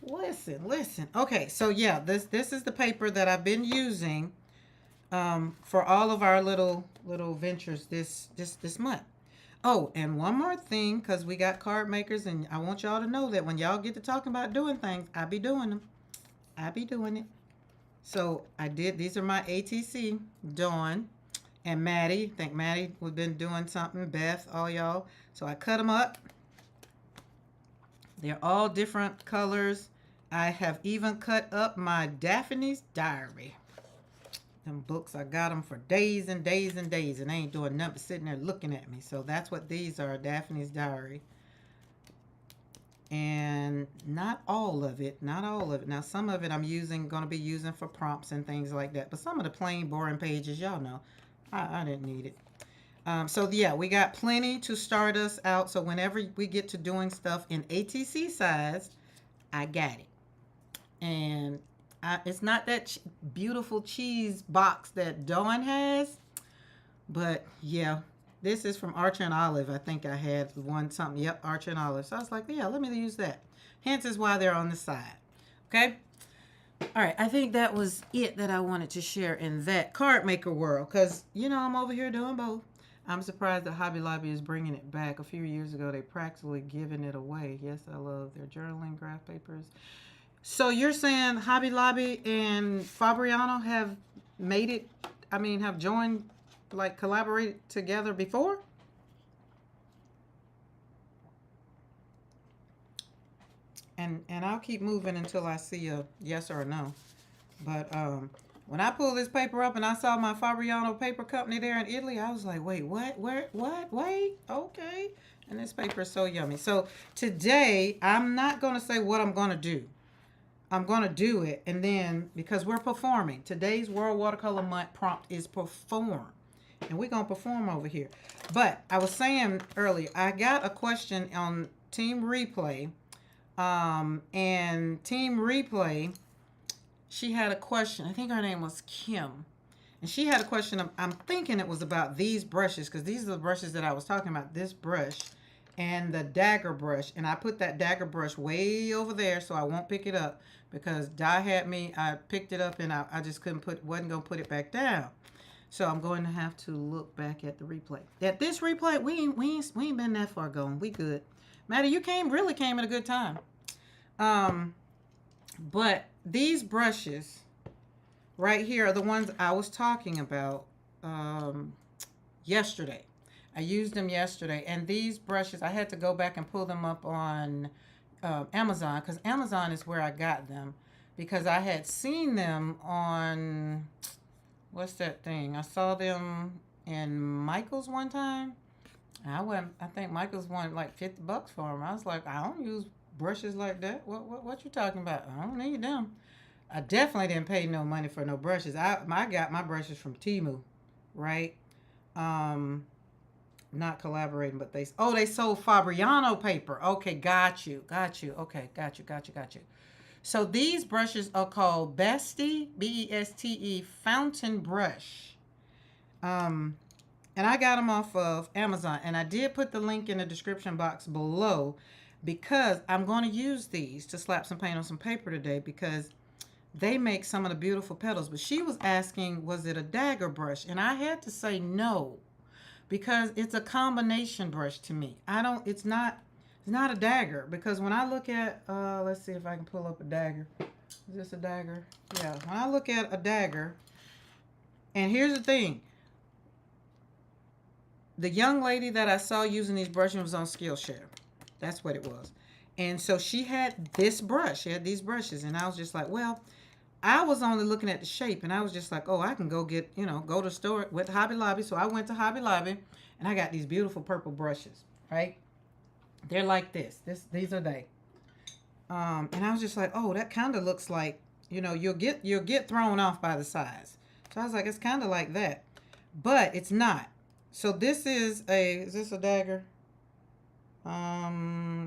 Listen. Okay, so yeah, this is the paper that I've been using for all of our little ventures this month. Oh, and one more thing, because we got card makers, and I want y'all to know that when y'all get to talking about doing things, I be doing them. I be doing it. So I did. These are my ATC, Dawn and Maddie. I think Maddie we've been doing something. Beth, all y'all. So I cut them up. They're all different colors. I have even cut up my Daphne's Diary. Them books, I got them for days and days and days, and they ain't doing nothing but sitting there looking at me. So that's what these are, Daphne's Diary. And not all of it. Now some of it I'm going to be using for prompts and things like that. But some of the plain boring pages, y'all know, I didn't need it. So yeah, we got plenty to start us out. So whenever we get to doing stuff in ATC size, I got it. And it's not that beautiful cheese box that Dawn has, but yeah, this is from Archer and Olive. I think I had one something. Yep, Archer and Olive. So I was like, yeah, let me use that. Hence is why they're on the side. Okay. All right. I think that was it that I wanted to share in that card maker world. Because, I'm over here doing both. I'm surprised that Hobby Lobby is bringing it back. A few years ago, they practically given it away. Yes, I love their journaling, graph papers. So you're saying Hobby Lobby and Fabriano have made it, have joined, like collaborated together before? And I'll keep moving until I see a yes or a no. But when I pulled this paper up and I saw my Fabriano paper company there in Italy, I was like, wait, what? Where? What? Wait, okay. And this paper is so yummy. So today, I'm not going to say what I'm going to do. I'm going to do it. And then, because we're performing, today's World Watercolor Month prompt is perform. And we're going to perform over here. But I was saying earlier, I got a question on Team Replay. And Team Replay, she had a question. I think her name was Kim. And she had a question. I'm thinking it was about these brushes, because these are the brushes that I was talking about. This brush and the dagger brush. And I put that dagger brush way over there so I won't pick it up, because Di had me. I picked it up and I just wasn't going to put it back down. So I'm going to have to look back at the replay. At this replay, we ain't been that far gone. We good. Maddie, you really came at a good time. But these brushes right here are the ones I was talking about yesterday. I used them yesterday. And these brushes, I had to go back and pull them up on Amazon, because Amazon is where I got them, because I had seen them on, what's that thing? I saw them in Michael's one time. I think Michael's wanted like $50 for them. I was like, I don't use brushes like that. What you talking about? I don't need them. I definitely didn't pay no money for no brushes. I got my brushes from Temu, right? Not collaborating, but they sold Fabriano paper. Okay, got you. Okay, got you. So these brushes are called Beste, Beste Fountain Brush. And I got them off of Amazon, and I did put the link in the description box below, because I'm going to use these to slap some paint on some paper today, because they make some of the beautiful petals. But she was asking, was it a dagger brush? And I had to say no, because it's a combination brush to me. It's not a dagger, because when I look at, let's see if I can pull up a dagger. Is this a dagger? Yeah, when I look at a dagger, and here's the thing. The young lady that I saw using these brushes was on Skillshare. That's what it was. And so she had this brush. She had these brushes. And I was just like, well, I was only looking at the shape. And I was just like, oh, I can go get, go to the store with Hobby Lobby. So I went to Hobby Lobby and I got these beautiful purple brushes, right? They're like this. These are they. And I was just like, oh, that kind of looks like, you'll get thrown off by the size. So I was like, it's kind of like that. But it's not. So is this a dagger?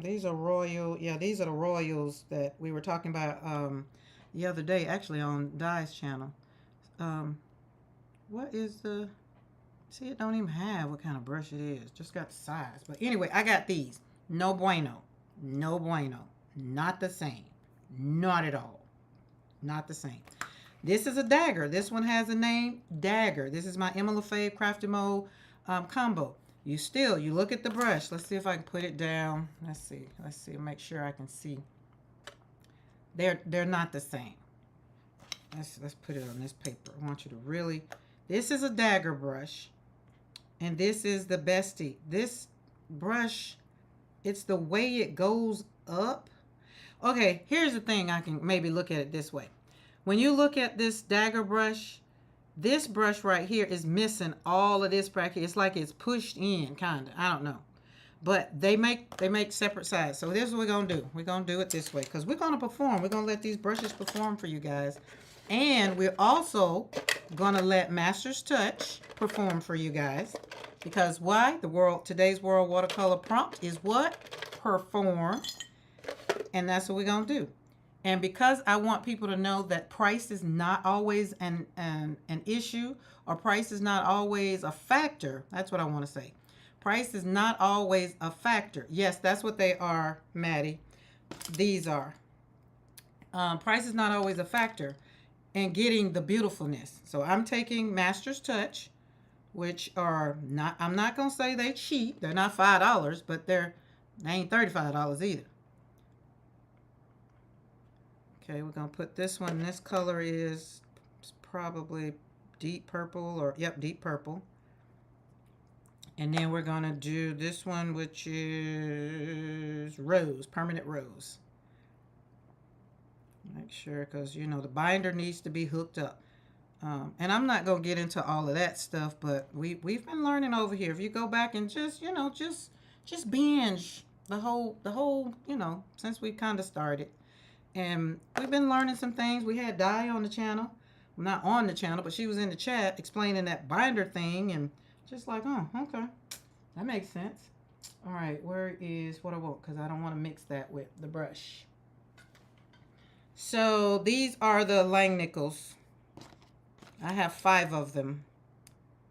These are royal. Yeah, these are the royals that we were talking about the other day, actually on Di's channel. what is the, see, it don't even have what kind of brush it is. Just got the size. But anyway, I got these. No bueno. No bueno. Not the same. Not at all. Not the same. This is a dagger. This one has a name, Dagger. This is my Emma LaFave Crafty Mode combo. You look at the brush. Let's see if I can put it down. Let's see. Make sure I can see. They're not the same. Let's put it on this paper. I want you to really. This is a dagger brush, and this is the Bestie. This brush, it's the way it goes up. Okay, here's the thing. I can maybe look at it this way. When you look at this dagger brush, this brush right here is missing all of this bracket. It's like it's pushed in, kind of. I don't know. But they make separate sides. So this is what we're going to do. We're going to do it this way because we're going to perform. We're going to let these brushes perform for you guys. And we're also going to let Master's Touch perform for you guys. Because why? Today's World Watercolor prompt is what? Perform. And that's what we're going to do. And because I want people to know that price is not always an issue, or price is not always a factor. That's what I want to say. Price is not always a factor. Yes, that's what they are, Maddie. These are. Price is not always a factor in getting the beautifulness. So I'm taking Master's Touch, which are not, I'm not going to say they cheap. They're not $5, but they ain't $35 either. Okay, we're going to put this one. This color is probably deep purple or, yep, deep purple. And then we're going to do this one, which is rose, permanent rose. Make sure, because, you know, the binder needs to be hooked up. And I'm not going to get into all of that stuff, but we've been learning over here. If you go back and just, you know, just binge the whole, you know, since we kind of started. And we've been learning some things. We had Di on the channel. Not on the channel, but she was in the chat explaining that binder thing. And just like, oh, okay. That makes sense. All right, where is what I want? Because I don't want to mix that with the brush. So these are the Langnickels. I have 5 of them.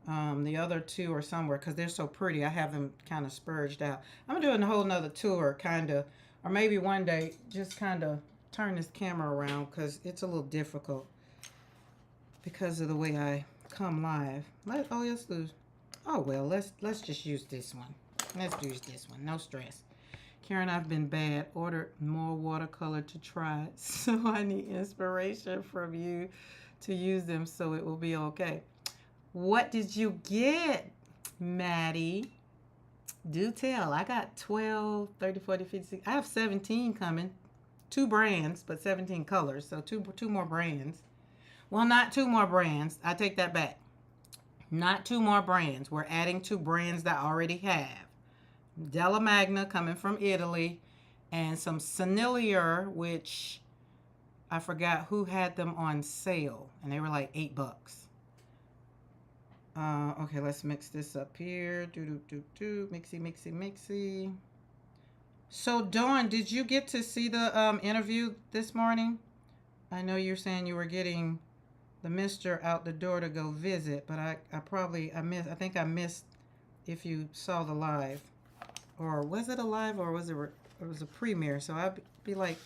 The other 2 are somewhere because they're so pretty. I have them kind of spurged out. I'm doing a whole nother tour, kind of. Or maybe one day, just kind of turn this camera around because it's a little difficult because of the way I come live. Oh well, let's just use this one. Let's use this one. No stress. Karen, I've been bad. Ordered more watercolor to try, so I need inspiration from you to use them so it will be okay. What did you get, Maddie? Do tell. I got 12, 30, 40, 50, 60. I have 17 coming. 2 brands, but 17 colors. So two more brands. Well, not 2 more brands. I take that back. Not 2 more brands. We're adding 2 brands that I already have. Della Magna coming from Italy. And some Sennelier, which I forgot who had them on sale. And they were like $8. Okay, let's mix this up here. Mixy. So, Dawn, did you get to see the interview this morning? I know you're saying you were getting the mister out the door to go visit, but I think I missed if you saw the live. Or was it a live or was it was a premiere? So I'd be like,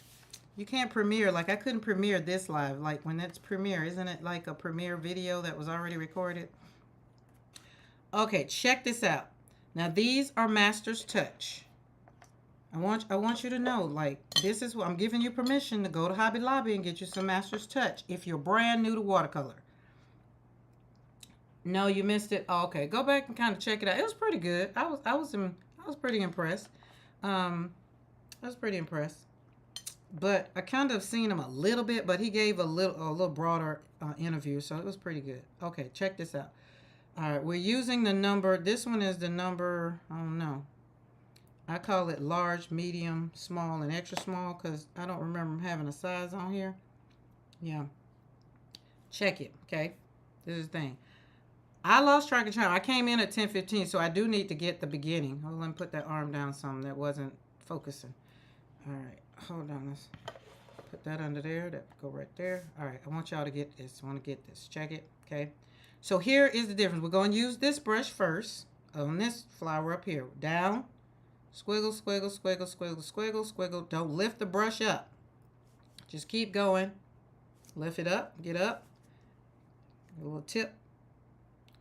you can't premiere. Like, I couldn't premiere this live. Like, when it's premiere, isn't it like a premiere video that was already recorded? Okay, check this out. Now, these are Master's Touch. I want you to know, like, this is what I'm giving you permission to go to Hobby Lobby and get you some Master's Touch if you're brand new to watercolor. No, you missed it. Oh, okay, go back and kind of check it out. It was pretty good. I was pretty impressed. I was pretty impressed. But I kind of seen him a little bit, but he gave a little broader interview, so it was pretty good. Okay, check this out. All right, we're using the number. This one is the number, I don't know. I call it large, medium, small, and extra small because I don't remember having a size on here. Yeah. Check it, okay? This is the thing. I lost track of time. I came in at 10:15, so I do need to get the beginning. Hold on, let me put that arm down some that wasn't focusing. All right, hold on. Let's put that under there. That go right there. All right, I want y'all to get this. I want to get this. Check it, okay? So here is the difference. We're going to use this brush first on this flower up here. Down, squiggle, squiggle, squiggle, squiggle, squiggle, squiggle. Don't lift the brush up. Just keep going. Lift it up, get up. A little tip.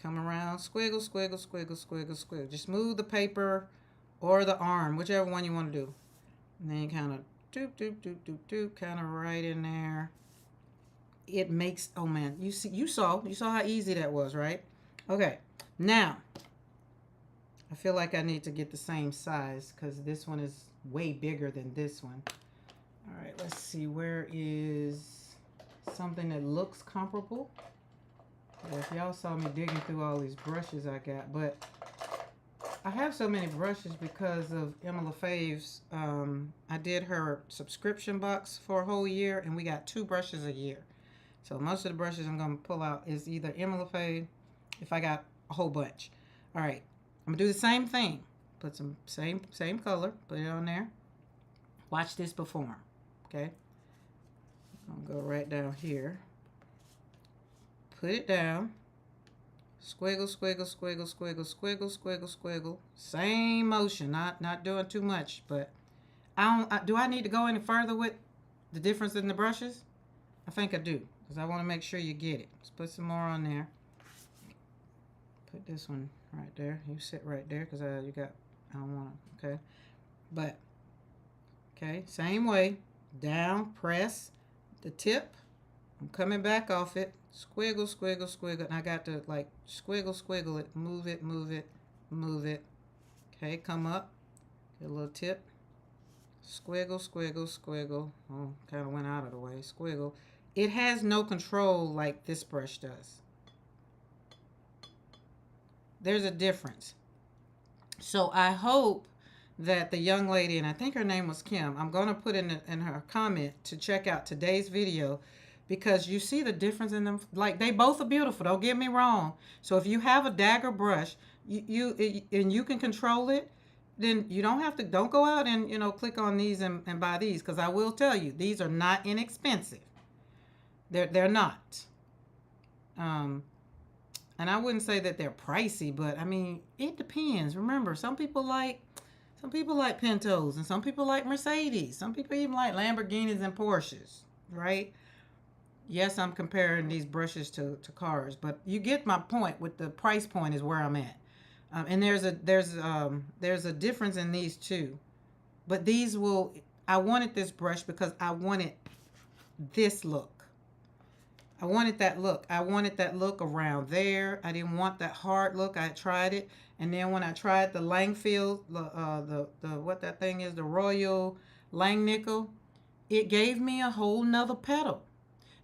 Come around, squiggle, squiggle, squiggle, squiggle, squiggle. Just move the paper or the arm, whichever one you want to do. And then you kind of doop, doop, doop, doop, doop, kind of right in there. It makes, oh man, you saw how easy that was, right? Okay, now I feel like I need to get the same size because this one is way bigger than this one. All right, let's see, where is something that looks comparable? Well, if y'all saw me digging through all these brushes I got, but I have so many brushes because of Emma LaFave's. I did her subscription box for a whole year, and we got 2 brushes a year. So most of the brushes I'm going to pull out is either Emma LaFave, if I got a whole bunch. All right, I'm going to do the same thing. Put some same color, put it on there. Watch this perform, okay? I'm going to go right down here. Put it down. Squiggle, squiggle, squiggle, squiggle, squiggle, squiggle, squiggle. Same motion, not doing too much, but do I need to go any further with the difference in the brushes? I think I do, because I want to make sure you get it. Let's put some more on there. Put this one right there. You sit right there, because I don't want to, okay? But, okay, same way. Down, press the tip. I'm coming back off it. Squiggle, squiggle, squiggle. And I got to like squiggle, squiggle it. Move it, move it, move it. Okay, come up. Get a little tip. Squiggle, squiggle, squiggle. Oh, kind of went out of the way. Squiggle. It has no control like this brush does. There's a difference. So I hope that the young lady, and I think her name was Kim, I'm going to put in her comment to check out today's video, because you see the difference in them. Like, they both are beautiful, don't get me wrong. So if you have a dagger brush, you can control it, then you don't go out and click on these and buy these, because I will tell you, these are not inexpensive. They're not. And I wouldn't say that they're pricey, but I mean, it depends. Remember, some people like Pintos, and some people like Mercedes. Some people even like Lamborghinis and Porsches, right? Yes, I'm comparing these brushes to cars, but you get my point. With the price point is where I'm at. And there's a difference in these two, but I wanted this brush because I wanted this look. I wanted that look. I wanted that look around there. I didn't want that hard look. I tried it, and then when I tried the Langfield, the what that thing is, the Royal Langnickel, it gave me a whole nother petal.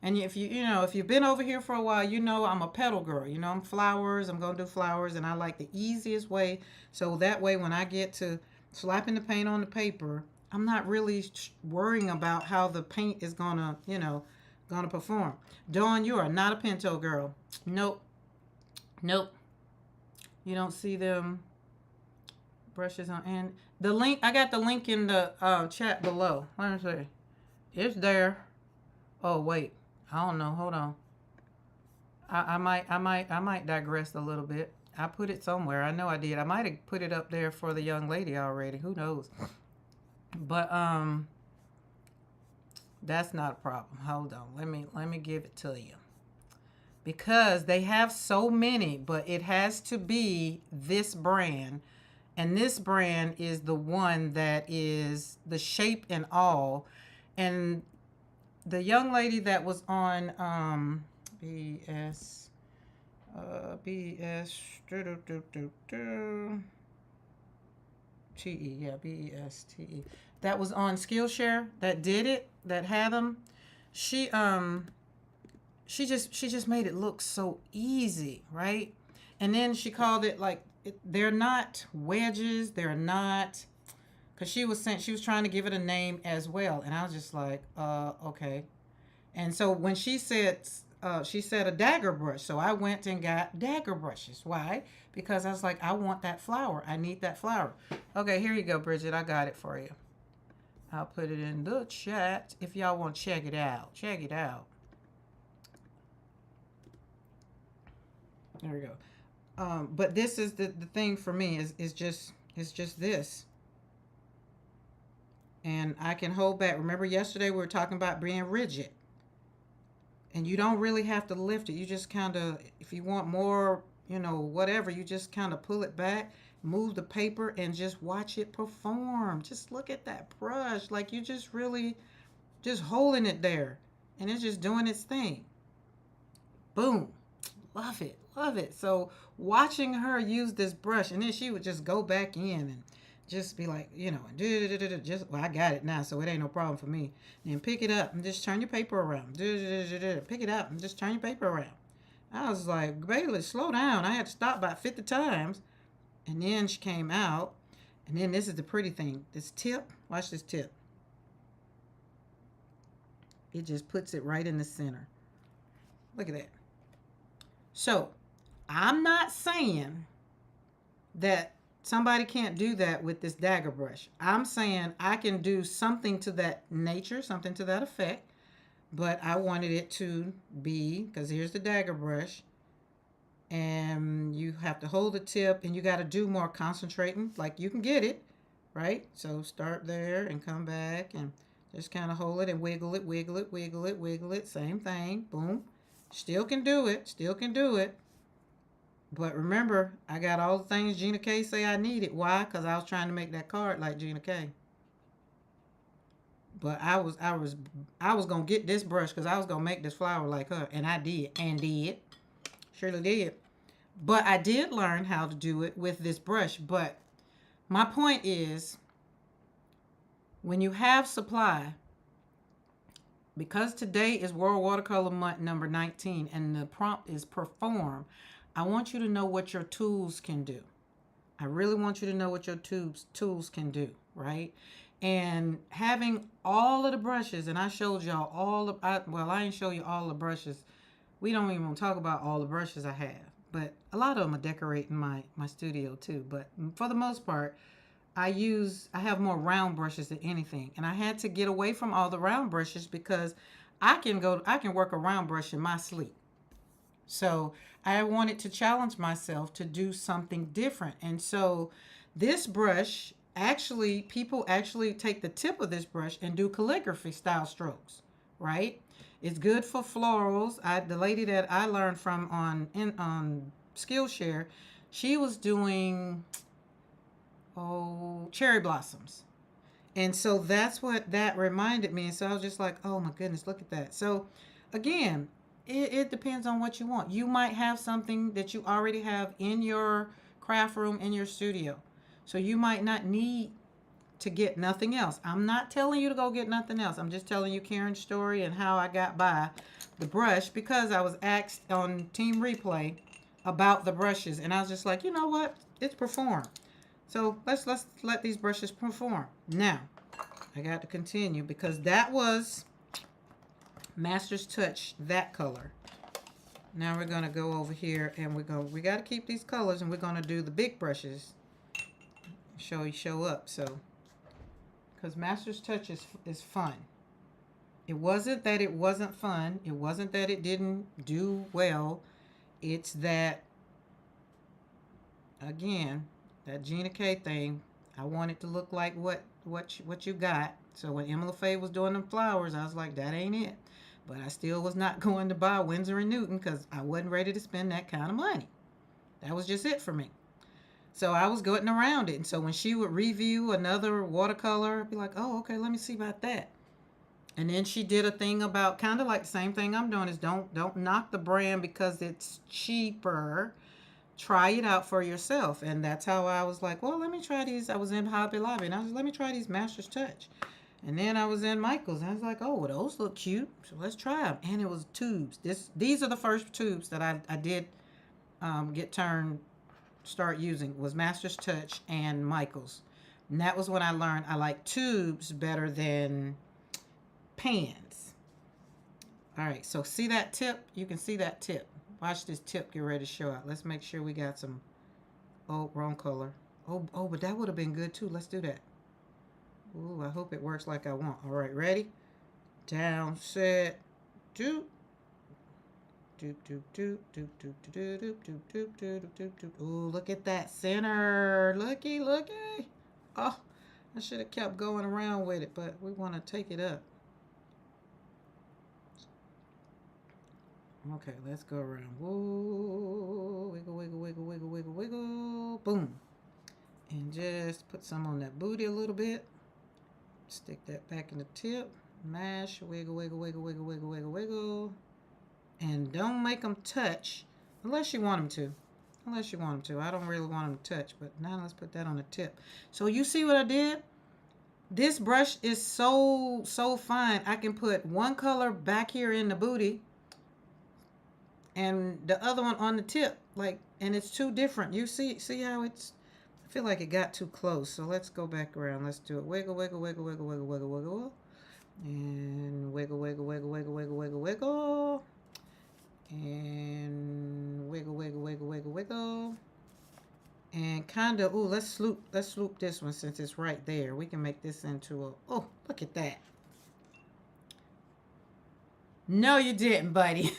And if you've been over here for a while, I'm a petal girl. I'm flowers. I'm gonna do flowers, and I like the easiest way. So that way, when I get to slapping the paint on the paper, I'm not really worrying about how the paint is gonna perform. Dawn, you are not a Pinto girl. Nope. You don't see them brushes on. And the link, I got the link in the chat below. Let me see. It's there. Oh wait, I don't know. Hold on. I might digress a little bit. I put it somewhere. I know I did. I might have put it up there for the young lady already. Who knows? But that's not a problem. Hold on. Let me give it to you. Because they have so many, but it has to be this brand. And this brand is the one that is the shape and all. And the young lady that was on BS TE, yeah, BESTE. That was on Skillshare, that did it, that had them. She just made it look so easy, right? And then she called it like they're not wedges, they're not, because she was trying to give it a name as well, and I was just like, okay. And so when she said a dagger brush, so I went and got dagger brushes. Why? Because I was like, I want that flower. I need that flower. Okay, here you go, Bridget. I got it for you. I'll put it in the chat if y'all want to check it out. Check it out. There we go. But this is the thing for me is just this. And I can hold back. Remember yesterday we were talking about being rigid. And you don't really have to lift it. You just kind of, if you want more, whatever, you just kind of pull it back, move the paper, and just watch it perform. Just look at that brush. Like you just really just holding it there. And it's just doing its thing. Boom. Love it. Love it. So watching her use this brush, and then she would just go back in and just be like, just, well, I got it now, so it ain't no problem for me. And pick it up and just turn your paper around. Pick it up and just turn your paper around. I was like, Bailey, slow down. I had to stop about 50 times. And then she came out. And then this is the pretty thing. This tip, watch this tip. It just puts it right in the center. Look at that. So, I'm not saying that somebody can't do that with this dagger brush. I'm saying I can do something to that nature, something to that effect, but I wanted it to be, because here's the dagger brush, and you have to hold the tip, and you got to do more concentrating. Like you can get it, right? So start there and come back and just kind of hold it and wiggle it, wiggle it, wiggle it, wiggle it. Same thing. Boom. Still can do it. Still can do it. But remember, I got all the things Gina K say I needed. Why? Because I was trying to make that card like Gina K. But I was gonna get this brush because I was gonna make this flower like her, and I did, surely did. But I did learn how to do it with this brush. But my point is, when you have supply, because today is World Watercolor Month number 19, and the prompt is perform, I want you to know what your tools can do. I really want you to know what your tools can do, right? And having all of the brushes, and I showed y'all I ain't show you all the brushes. We don't even talk about all the brushes I have, but a lot of them are decorating my studio too. But for the most part, I have more round brushes than anything. And I had to get away from all the round brushes because I can work a round brush in my sleep. So I wanted to challenge myself to do something different. And so this brush, actually, people actually take the tip of this brush and do calligraphy style strokes, right? It's good for florals. The lady that I learned from on Skillshare, she was doing cherry blossoms. And so that's what that reminded me. And so I was just like, oh my goodness, look at that. So again, it depends on what you want. You might have something that you already have in your craft room, in your studio. So you might not need to get nothing else. I'm not telling you to go get nothing else. I'm just telling you Karen's story and how I got by the brush, because I was asked on Team Replay about the brushes. And I was just like, you know what? It's perform. So let's let these brushes perform. Now, I got to continue because that was Master's Touch, that color. Now we're going to go over here and we got to keep these colors, and we're going to do the big brushes. Show up. So, because Master's Touch is fun. It wasn't that it wasn't fun. It wasn't that it didn't do well. It's that, again, that Gina K thing, I want it to look like what you got. So when Emily Faye was doing them flowers, I was like, that ain't it. But I still was not going to buy Winsor & Newton because I wasn't ready to spend that kind of money. That was just it for me. So I was going around it. And so when she would review another watercolor, I'd be like, oh, okay, let me see about that. And then she did a thing about kind of like the same thing I'm doing is don't knock the brand because it's cheaper. Try it out for yourself. And that's how I was like, well, let me try these. I was in Hobby Lobby and I was like, let me try these Master's Touch. And then I was in Michael's and I was like, oh, well, those look cute. So let's try them. And it was tubes. These are the first tubes that I did start using was Master's Touch and Michael's. And that was when I learned I like tubes better than pans. All right, so see that tip? You can see that tip. Watch this tip get ready to show out. Let's make sure we got some, wrong color. But that would have been good too. Let's do that. Ooh, I hope it works like I want. All right, ready? Down, set, do. Ooh, look at that center. Looky, looky. Oh, I should have kept going around with it, but we want to take it up. Okay, let's go around. Whoa, wiggle, wiggle, wiggle, wiggle, wiggle, wiggle. Boom. And just put some on that booty a little bit. Stick that back in the tip. Mash, wiggle, wiggle, wiggle, wiggle, wiggle, wiggle, wiggle. And don't make them touch unless you want them to. Unless you want them to. I don't really want them to touch, but now let's put that on the tip. So you see what I did? This brush is so fine. I can put one color back here in the booty and the other one on the tip, like, and it's two different. You see how it's, I feel like it got too close. So let's go back around. Let's do it. Wiggle, wiggle, wiggle, wiggle, wiggle, wiggle, wiggle. And wiggle, wiggle, wiggle, wiggle, wiggle, wiggle, wiggle. And wiggle, wiggle, wiggle, wiggle, wiggle. And kind of, ooh, let's swoop this one since it's right there. We can make this into a, oh, look at that. No, you didn't, buddy.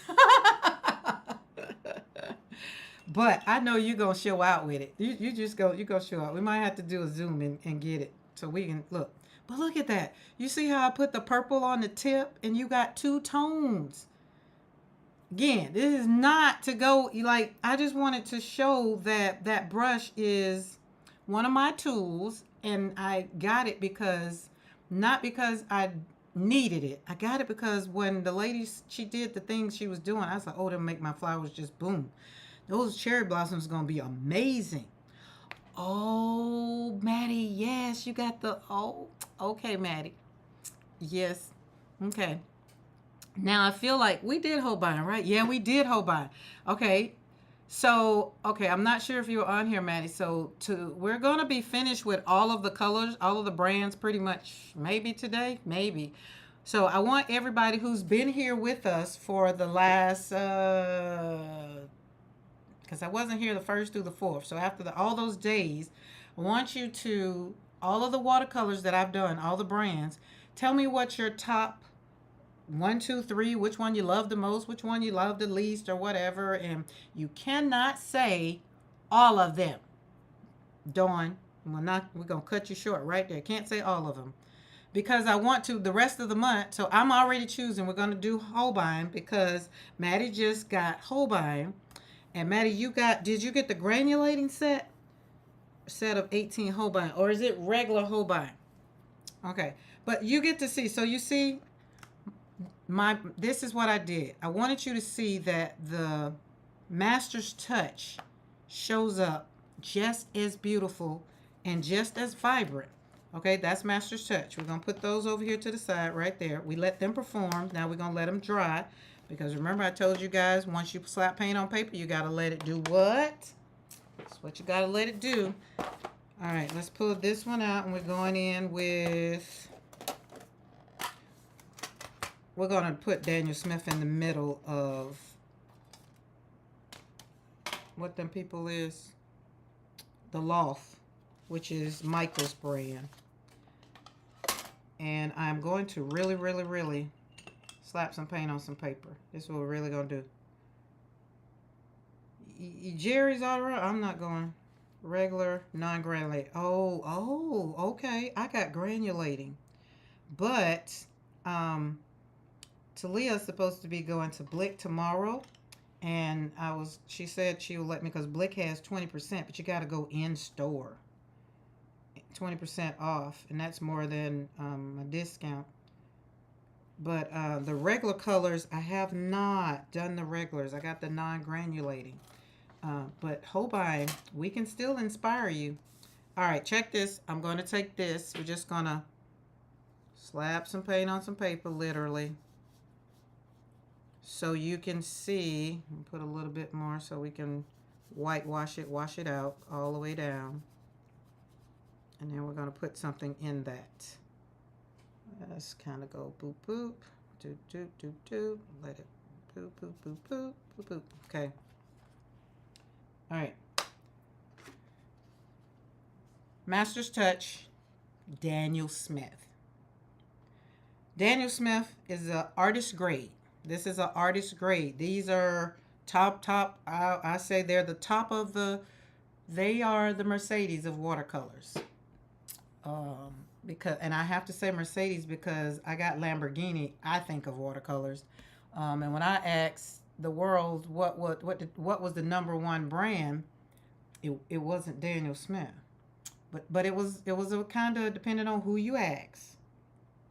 But I know you're going to show out with it. You go show out. We might have to do a zoom and get it so we can look. But look at that. You see how I put the purple on the tip and you got two tones. Again, this is not to go, like, I just wanted to show that that brush is one of my tools, and I got it because, not because I needed it. I got it because when the lady, she did the things she was doing, I was like, oh, that'll make my flowers just boom. Those cherry blossoms are going to be amazing. Oh, Maddie, yes, you got the, oh, okay, Maddie. Yes, okay. Now, I feel like we did Holbein, right? Yeah, we did Holbein. Okay, so, okay, I'm not sure if you were on here, Maddie. So, we're going to be finished with all of the colors, all of the brands pretty much maybe today, maybe. So, I want everybody who's been here with us for the last, because I wasn't here the 1st through the 4th. So, after all those days, I want you to, all of the watercolors that I've done, all the brands, tell me what your top 1, 2, 3, which one you love the most, which one you love the least, or whatever. And you cannot say all of them. Dawn, we're gonna cut you short right there. Can't say all of them because I want to the rest of the month. So I'm already choosing. We're gonna do Holbein because Maddie just got Holbein, and Maddie, did you get the granulating set of 18 Holbein, or is it regular Holbein? Okay, but you get to see. So you see. This is what I did. I wanted you to see that the Master's Touch shows up just as beautiful and just as vibrant. Okay, that's Master's Touch. We're going to put those over here to the side right there. We let them perform. Now we're going to let them dry because remember I told you guys once you slap paint on paper, you got to let it do what? That's what you got to let it do. All right, let's pull this one out and we're going in with... We're going to put Daniel Smith in the middle of what them people is. The Loft, which is Michael's brand. And I'm going to really, really, really slap some paint on some paper. This is what we're really going to do. Jerry's all right. I'm not going regular, non-granulated. Oh, okay. I got granulating. But, Talia's supposed to be going to Blick tomorrow, and she said she will let me because Blick has 20%, but you got to go in store. 20% off, and that's more than a discount. But the regular colors, I have not done the regulars. I got the non-granulating. But Holbein, we can still inspire you. All right, check this. I'm going to take this. We're just going to slap some paint on some paper, literally. So you can see, put a little bit more so we can whitewash it, wash it out all the way down. And then we're going to put something in that. Let's kind of go boop, boop, doop, doop, doop, doop. Let it boop, boop, boop, boop, boop, boop. Okay. All right. Master's Touch, Daniel Smith. Daniel Smith is an artist grade. This is an artist grade. These are top. I say they're the top of the. They are the Mercedes of watercolors. Um, because, and I have to say Mercedes because I got Lamborghini. I think of watercolors, and when I asked the world what was the number one brand, it wasn't Daniel Smith, but it was a kind of depending on who you ask.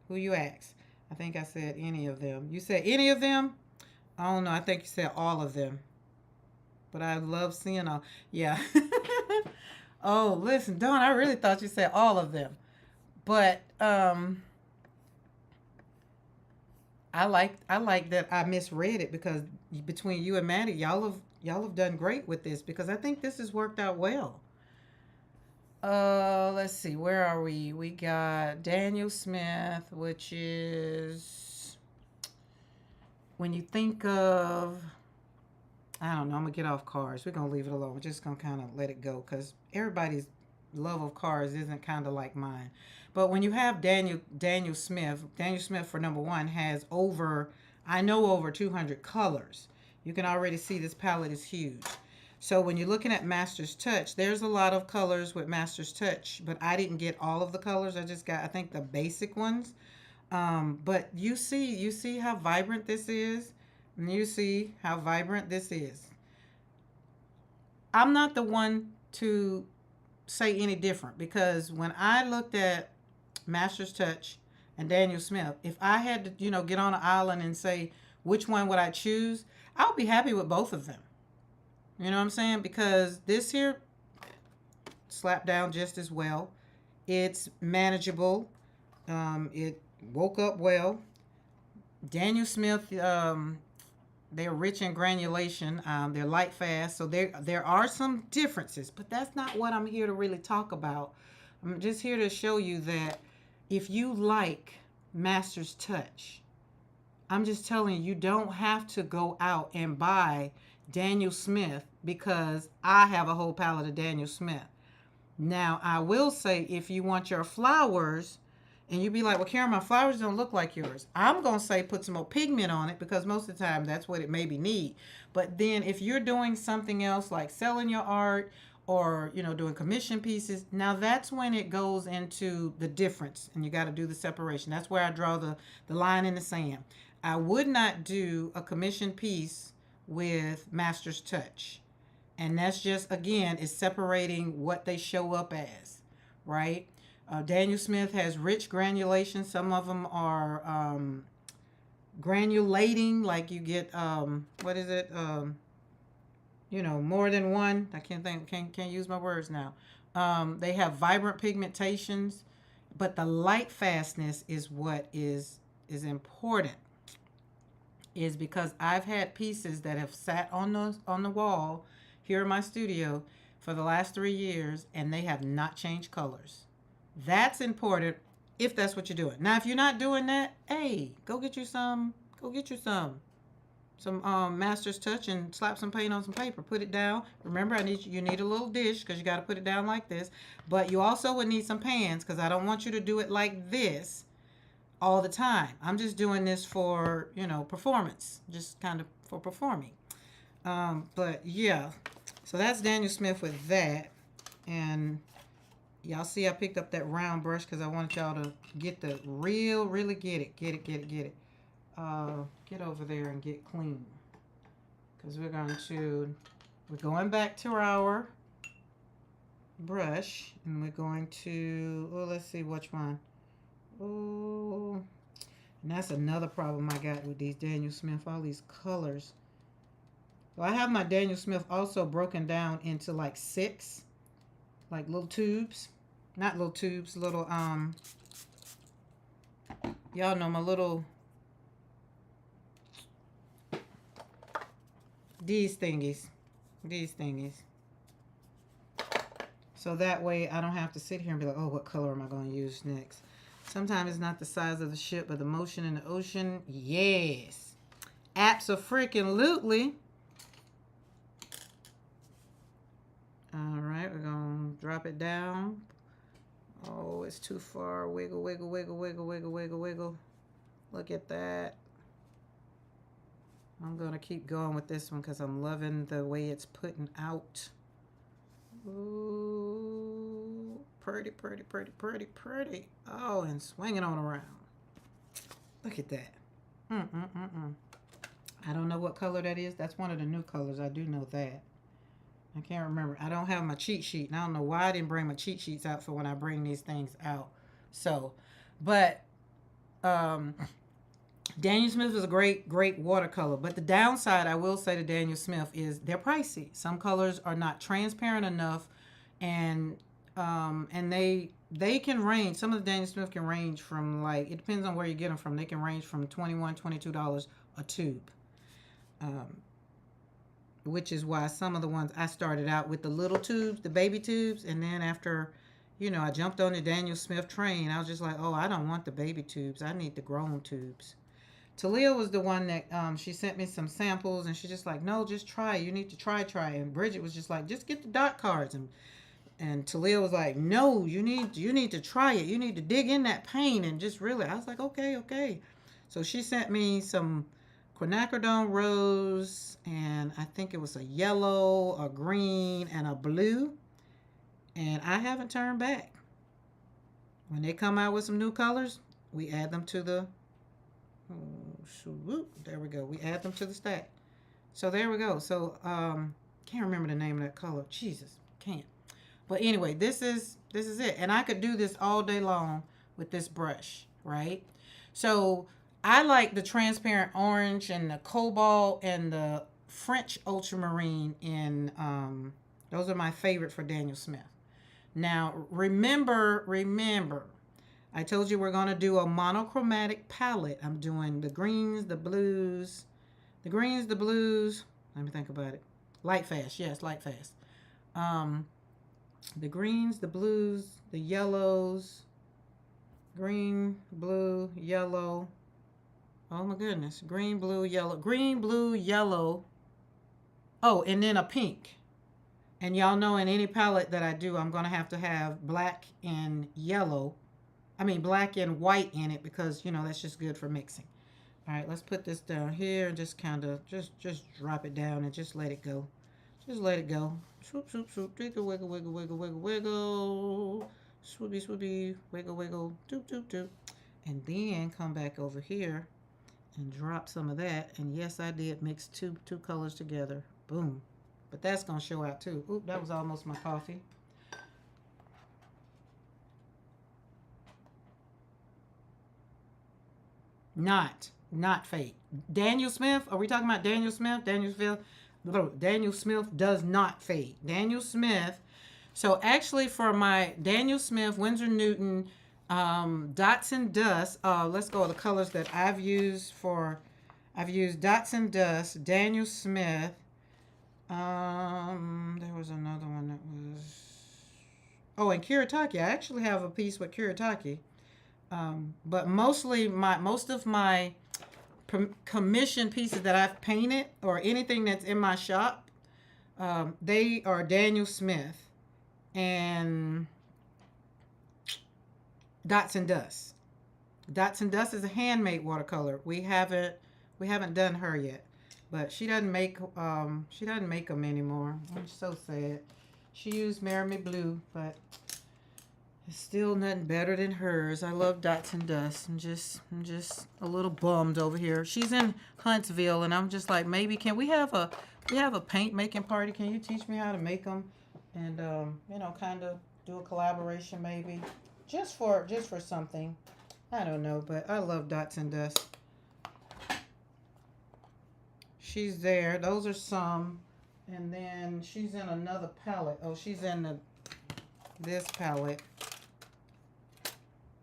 Who you ask? I think I said any of them. You said any of them? I don't know. I think you said all of them. But I love seeing all. Yeah. Oh, listen, Dawn. I really thought you said all of them. But I like that I misread it because between you and Maddie, y'all have done great with this because I think this has worked out well. Let's see, where are we? We got Daniel Smith, which is when you think of, I don't know, I'm gonna get off cars. We're gonna leave it alone. We're just gonna kind of let it go because everybody's love of cars isn't kind of like mine. But when you have Daniel Smith for number one has over, I know over 200 colors. You can already see this palette is huge. So when you're looking at Master's Touch, there's a lot of colors with Master's Touch, but I didn't get all of the colors. I just got, I think, the basic ones. But you see how vibrant this is, and you see how vibrant this is. I'm not the one to say any different because when I looked at Master's Touch and Daniel Smith, if I had to, get on an island and say which one would I choose, I would be happy with both of them. You know what I'm saying? Because this here slapped down just as well. It's manageable. It woke up well. Daniel Smith, they're rich in granulation. They're light fast. So there are some differences, but that's not what I'm here to really talk about. I'm just here to show you that if you like Master's Touch, I'm just telling you, you don't have to go out and buy Daniel Smith because I have a whole palette of Daniel Smith. Now, I will say if you want your flowers and you be like, well, Karen, my flowers don't look like yours. I'm going to say put some more pigment on it because most of the time that's what it maybe need. But then if you're doing something else like selling your art or, doing commission pieces, now that's when it goes into the difference and you got to do the separation. That's where I draw the line in the sand. I would not do a commission piece with Master's Touch. And that's just, again, is separating what they show up as, right? Daniel Smith has rich granulation. Some of them are granulating, like you get, what is it? More than one. I can't use my words now. They have vibrant pigmentations, but the light fastness is what is important. Is because I've had pieces that have sat on the wall here in my studio for the last 3 years, and they have not changed colors. That's important if that's what you're doing. Now, if you're not doing that, hey, go get you some. Go get you some Master's Touch and slap some paint on some paper. Put it down. Remember, you need a little dish because you got to put it down like this. But you also would need some pans because I don't want you to do it like this all the time. I'm just doing this for, performance, just kind of for performing. But yeah, so that's Daniel Smith with that. And y'all see I picked up that round brush because I wanted y'all to get really get it. Get over there and get clean. Because we're going back to our brush. And we're going to, let's see which one. Oh, and that's another problem I got with these Daniel Smith, all these colors. Well, I have my Daniel Smith also broken down into like 6, like little tubes. Not little tubes, little, y'all know my little, these thingies. So that way I don't have to sit here and be like, oh, what color am I going to use next? Sometimes it's not the size of the ship, but the motion in the ocean. Yes. Abso-freaking-lutely. All right, we're going to drop it down. Oh, it's too far. Wiggle, wiggle, wiggle, wiggle, wiggle, wiggle, wiggle. Look at that. I'm going to keep going with this one because I'm loving the way it's putting out. Ooh, pretty, pretty, pretty, pretty, pretty. Oh, and swinging on around. Look at that. I don't know what color that is. That's one of the new colors. I do know that. I can't remember. I don't have my cheat sheet. And I don't know why I didn't bring my cheat sheets out for when I bring these things out. So, but Daniel Smith is a great watercolor. But the downside, I will say to Daniel Smith, is they're pricey. Some colors are not transparent enough, and they can range. Some of the Daniel Smith can range from, like, it depends on where you get them from. They can range from $21, $22 a tube. Which is why some of the ones I started out with the little tubes, the baby tubes, and then after, I jumped on the Daniel Smith train, I was just like, oh, I don't want the baby tubes. I need the grown tubes. Talia was the one that she sent me some samples, and she's just like, no, just try. You need to try. And Bridget was just like, just get the dot cards. And Talia was like, no, you need to try it. You need to dig in that paint and just really. I was like, okay. So she sent me some quinacridone rose, and I think it was a yellow, a green, and a blue. And I haven't turned back. When they come out with some new colors, we add them to the, there we go. We add them to the stack. So there we go. So can't remember the name of that color. Jesus, can't. But anyway, this is it. And I could do this all day long with this brush, right? So I like the transparent orange and the cobalt and the French ultramarine in, those are my favorite for Daniel Smith. Now, remember, I told you we're going to do a monochromatic palette. I'm doing the greens, the blues. Let me think about it. Light fast, yes, light fast. The greens, the blues, the yellows, green, blue, yellow. Oh my goodness. Green, blue, yellow. Oh, and then a pink. And y'all know in any palette that I do, I'm going to have black and yellow. Black and white in it because, that's just good for mixing. All right, let's put this down here and just kind of, just drop it down and just let it go. Just let it go. Swoop, swoop, swoop. Wiggle, wiggle, wiggle, wiggle, wiggle, wiggle. Swoopy, swoopy. Wiggle, wiggle. Doop, doop, doop. And then come back over here and drop some of that. And yes, I did mix two colors together. Boom. But that's going to show out too. Oop, that was almost my coffee. Not fake. Daniel Smith, are we talking about Daniel Smith? Daniel Smith does not fade. Daniel Smith. So actually for my Daniel Smith, Winsor Newton, Dots and Dust, let's go with the colors that I've used Dots and Dust, Daniel Smith. There was another one that was, and Kuretake. I actually have a piece with Kuretake. But most of my commission pieces that I've painted or anything that's in my shop, they are Daniel Smith and Dots and Dust. Dots and Dust is a handmade watercolor. We haven't done her yet, but she doesn't make them anymore. I'm so sad. She used Marry Me Blue, but it's still nothing better than hers. I love Dots and Dust. I'm just a little bummed over here. She's in Huntsville, and I'm just like, maybe can we have a paint making party? Can you teach me how to make them? And kind of do a collaboration maybe, just for something. I don't know, but I love Dots and Dust. She's there. Those are some, and then she's in another palette. Oh, she's in this palette.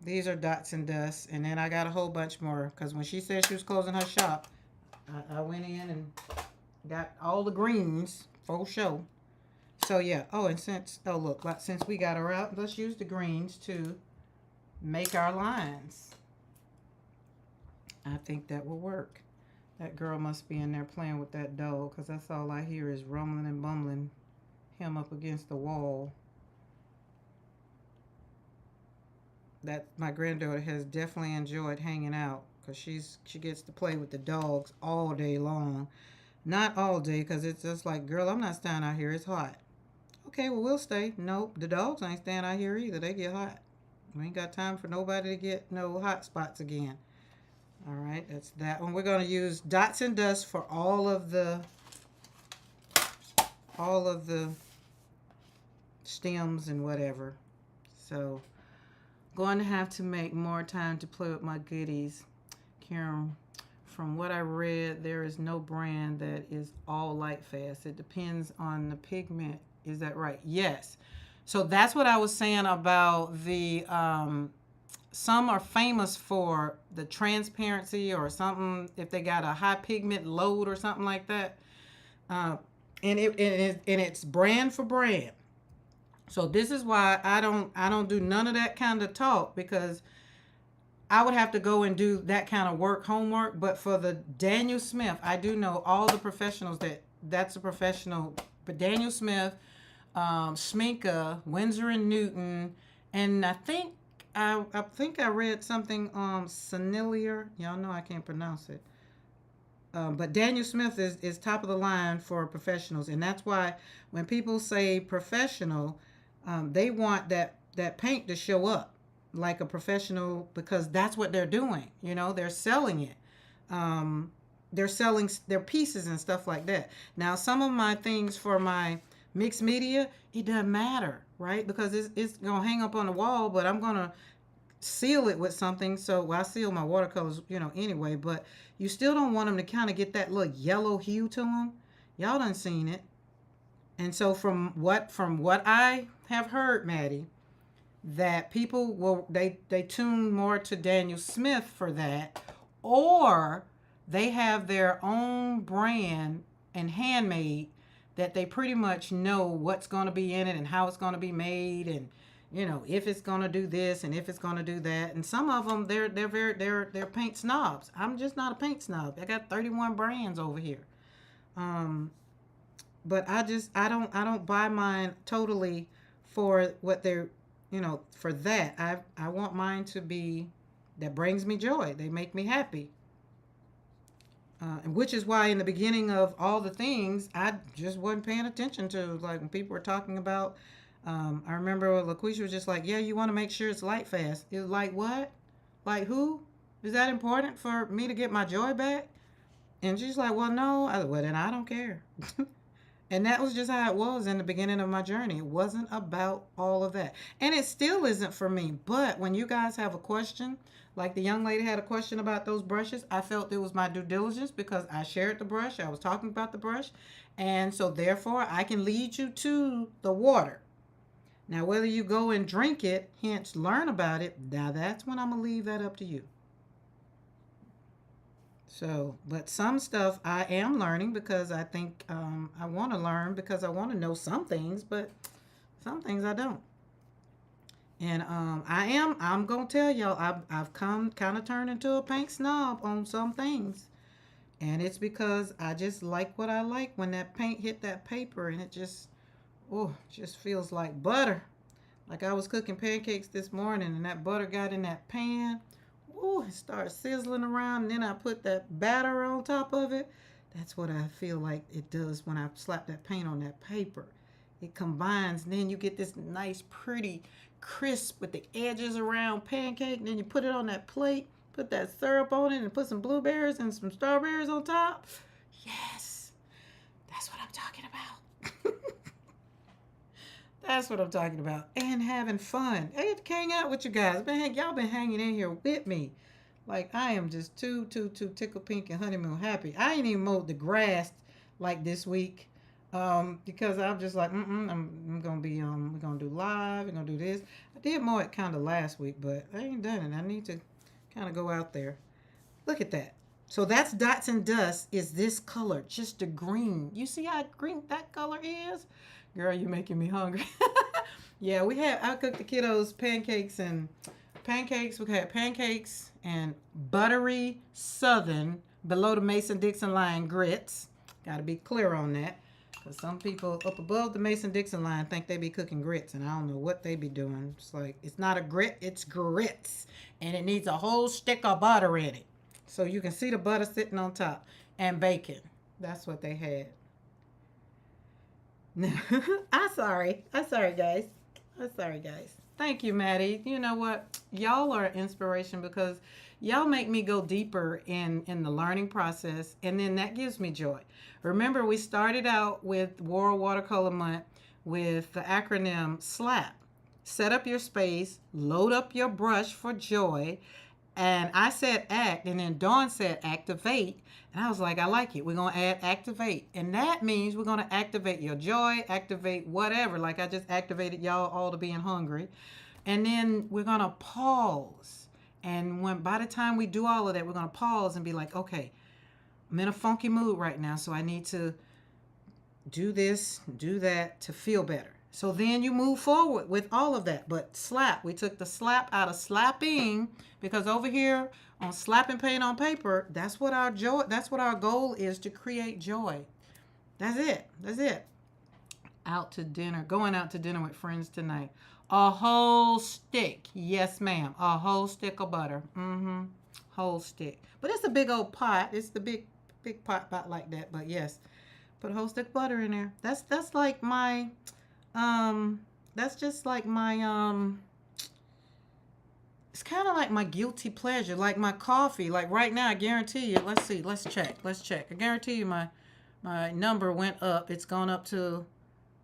These are Dots and Dust. And then I got a whole bunch more because when she said she was closing her shop, I went in and got all the greens for show. So yeah. Oh, and since we got her out, let's use the greens to make our lines. I think that will work. That girl must be in there playing with that doll because that's all I hear is rumbling and bumbling him up against the wall. That my granddaughter has definitely enjoyed hanging out because she gets to play with the dogs all day long. Not all day, because it's just like, girl, I'm not staying out here. It's hot. Okay, well, we'll stay. Nope, the dogs ain't staying out here either. They get hot. We ain't got time for nobody to get no hot spots again. All right, that's that one. We're going to use dots and dust for all of the stems and whatever. So, going to have to make more time to play with my goodies. Karen, from what I read, there is no brand that is all light fast. It depends on the pigment. Is that right? Yes. So that's what I was saying about the, some are famous for the transparency or something, if they got a high pigment load or something like that. And it's brand for brand. So this is why I don't do none of that kind of talk, because I would have to go and do that kind of homework. But for the Daniel Smith, I do know all the professionals that's a professional. But Daniel Smith, Schminke, Winsor and Newton, and I think I read something on Sennelier. Y'all know I can't pronounce it. But Daniel Smith is top of the line for professionals, and that's why when people say professional, they want that paint to show up like a professional, because that's what they're doing. You know, they're selling it. They're selling their pieces and stuff like that. Now, some of my things for my mixed media, it doesn't matter, right? Because it's going to hang up on the wall, but I'm going to seal it with something. So I seal my watercolors, anyway, but you still don't want them to kind of get that little yellow hue to them. Y'all done seen it. And so from what I have heard, Maddie, that people they tune more to Daniel Smith for that, or they have their own brand and handmade that they pretty much know what's going to be in it and how it's going to be made, and if it's going to do this and if it's going to do that. And some of them they're paint snobs. I'm just not a paint snob. I got 31 brands over here. But I don't buy mine totally for what they're for that. I want mine to be that brings me joy. They make me happy. And which is why in the beginning of all the things, I just wasn't paying attention to, like when people were talking about, I remember LaQuisha was just like, yeah, you want to make sure it's light fast. It was like, what? Like who? Is that important for me to get my joy back? And she's like, well, no. Well, then I don't care. And that was just how it was in the beginning of my journey. It wasn't about all of that. And it still isn't for me. But when you guys have a question, like the young lady had a question about those brushes, I felt it was my due diligence because I shared the brush. I was talking about the brush. And so therefore, I can lead you to the water. Now, whether you go and drink it, hence learn about it, now that's when I'm going to leave that up to you. So, but some stuff I am learning because I think I want to learn, because I want to know some things, but some things I don't. And I'm going to tell y'all, I've come kind of turned into a paint snob on some things. And it's because I just like what I like when that paint hit that paper, and it just feels like butter. Like I was cooking pancakes this morning and that butter got in that pan. Ooh, it started sizzling around, and then I put that batter on top of it. That's what I feel like it does when I slap that paint on that paper. It combines, and then you get this nice, pretty, crisp with the edges around pancake, and then you put it on that plate, put that syrup on it, and put some blueberries and some strawberries on top. Yes, that's what I'm talking about. That's what I'm talking about. And having fun. I get to hang out with you guys. Y'all been hanging in here with me. Like, I am just too tickle pink and honeymoon happy. I ain't even mowed the grass like this week. Because I'm just like, I'm going to be, we're going to do live. We're going to do this. I did mow it kind of last week, but I ain't done it. I need to kind of go out there. Look at that. So that's Dots and Dust is this color, just a green. You see how green that color is? Girl, you making me hungry. Yeah, I cooked the kiddos pancakes. We had pancakes and buttery Southern below the Mason-Dixon line grits. Got to be clear on that. Because some people up above the Mason-Dixon line think they be cooking grits, and I don't know what they be doing. It's like, it's not a grit, it's grits. And it needs a whole stick of butter in it. So you can see the butter sitting on top. And bacon. That's what they had. I'm sorry. I'm sorry, guys. I'm sorry, guys. Thank you, Maddie. You know what? Y'all are an inspiration because y'all make me go deeper in the learning process, and then that gives me joy. Remember, we started out with World Watercolor Month with the acronym SLAP. Set up your space, load up your brush for joy, and I said act, and then Dawn said activate. And I was like, I like it. We're going to add activate. And that means we're going to activate your joy, activate whatever. Like I just activated y'all all to being hungry. And then we're going to pause. And when by the time we do all of that, we're going to pause and be like, okay, I'm in a funky mood right now. So I need to do this, do that to feel better. So then you move forward with all of that. But slap, we took the slap out of slapping because over here on slapping paint on paper, that's what our joy, that's what our goal is, to create joy. That's it. That's it. Out to dinner, going out to dinner with friends tonight. A whole stick. Yes, ma'am. A whole stick of butter. Mm-hmm. Whole stick. But it's a big old pot. It's the big pot like that. But yes, put a whole stick of butter in there. That's like my that's just like my it's kind of like my guilty pleasure, like my coffee. Like right now, I guarantee you, let's see, let's check. I guarantee you my number went up. It's gone up to,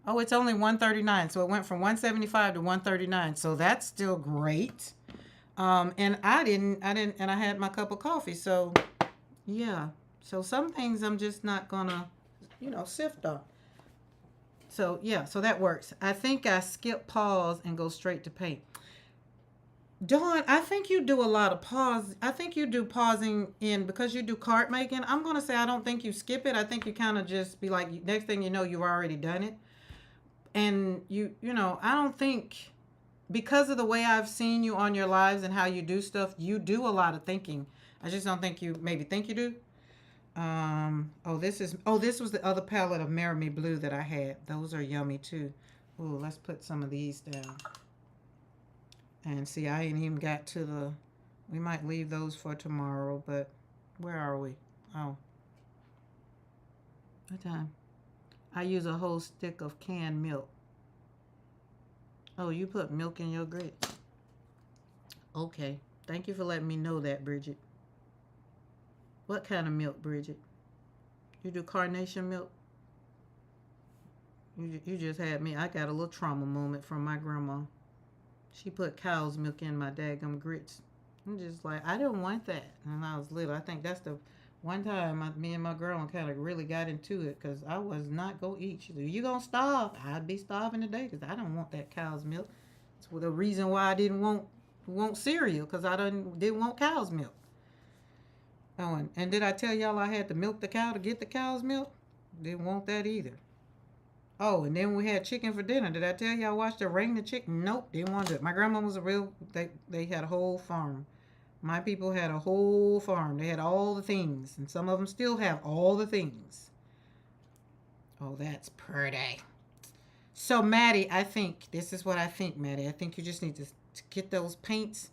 oh, it's only 139. So it went from 175 to 139. So that's still great. And I didn't, and I had my cup of coffee. So yeah. So some things I'm just not gonna, sift on. So yeah, so that works. I think I skip pause and go straight to paint. Dawn, I think you do a lot of pause. I think you do pausing in because you do card making. I'm going to say I don't think you skip it. I think you kind of just be like, next thing you know, you've already done it. And I don't think, because of the way I've seen you on your lives and how you do stuff, you do a lot of thinking. I just don't think you maybe think you do. This was the other palette of Marry Me Blue that I had. Those are yummy too. Ooh, let's put some of these down. And see, I ain't even got to we might leave those for tomorrow, but where are we? Oh. What time? I use a whole stick of canned milk. Oh, you put milk in your grits. Okay. Thank you for letting me know that, Bridget. What kind of milk, Bridget? You do carnation milk? You just had me. I got a little trauma moment from my grandma. She put cow's milk in my daggum grits. I'm just like, I didn't want that. And I was little. I think that's the one time me and my girl kind of really got into it because I was not going to eat. She said, you going to starve? I'd be starving today because I don't want that cow's milk. It's the reason why I didn't want cereal, because I didn't want cow's milk. Oh, and did I tell y'all I had to milk the cow to get the cow's milk? Didn't want that either. Oh, and then we had chicken for dinner. Did I tell you I watched her wring the chicken? Nope, didn't want to do it. My grandma was they had a whole farm. My people had a whole farm. They had all the things, and some of them still have all the things. Oh, that's pretty. So, Maddie, I think, this is what I think, Maddie. I think you just need to get those paints,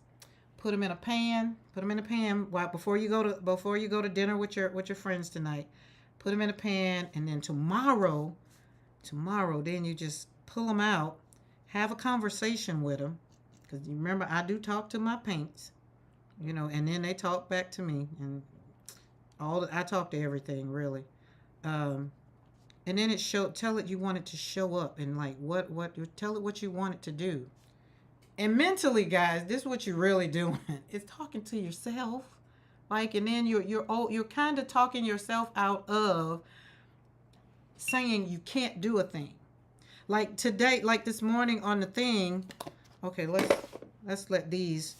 put them in a pan, before you go to dinner with your friends tonight. Put them in a pan, and then tomorrow, then you just pull them out, have a conversation with them, because you remember I do talk to my paints, and then they talk back to me, and I talk to everything really, and then tell it you want it to show up, and like tell it what you want it to do, and mentally, guys, this is what you're really doing. It's talking to yourself, like, and then you're kind of talking yourself out of saying you can't do a thing. Like today, like this morning on the thing. Okay, let's let these.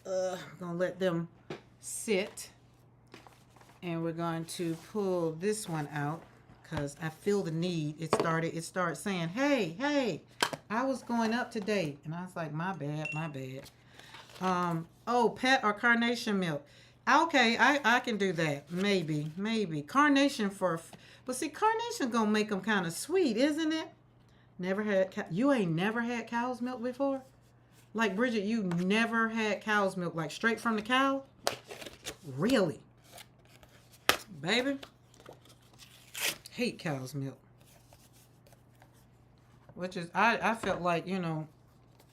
I'm gonna let them sit, and we're going to pull this one out because I feel the need. It started saying, "Hey, I was going up today," and I was like, "My bad." Pet or carnation milk. Okay, I can do that. Maybe carnation but see, carnation gonna make them kind of sweet, isn't it? You ain't never had cow's milk before? Like, Bridget, you never had cow's milk, like straight from the cow? Really? Baby, hate cow's milk. Which is, I felt like, you know,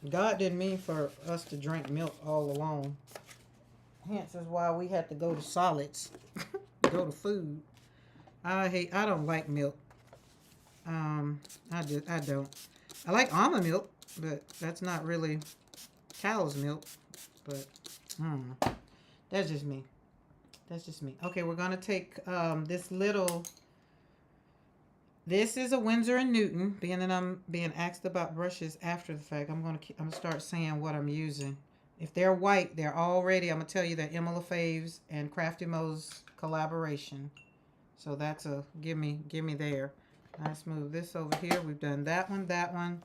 God didn't mean for us to drink milk all along. Hence is why we had to go to solids, go to food. I don't like milk. Um, I don't. I like almond milk, but that's not really cow's milk. But, that's just me. That's just me. Okay, we're gonna take this little. This is a Winsor and Newton. Being that I'm being asked about brushes after the fact, I'm gonna start saying what I'm using. If they're white, they're already. I'm gonna tell you that Emma LaFave's and Crafty Mo's collaboration. So that's a give me there. Let's move this over here. We've done that one,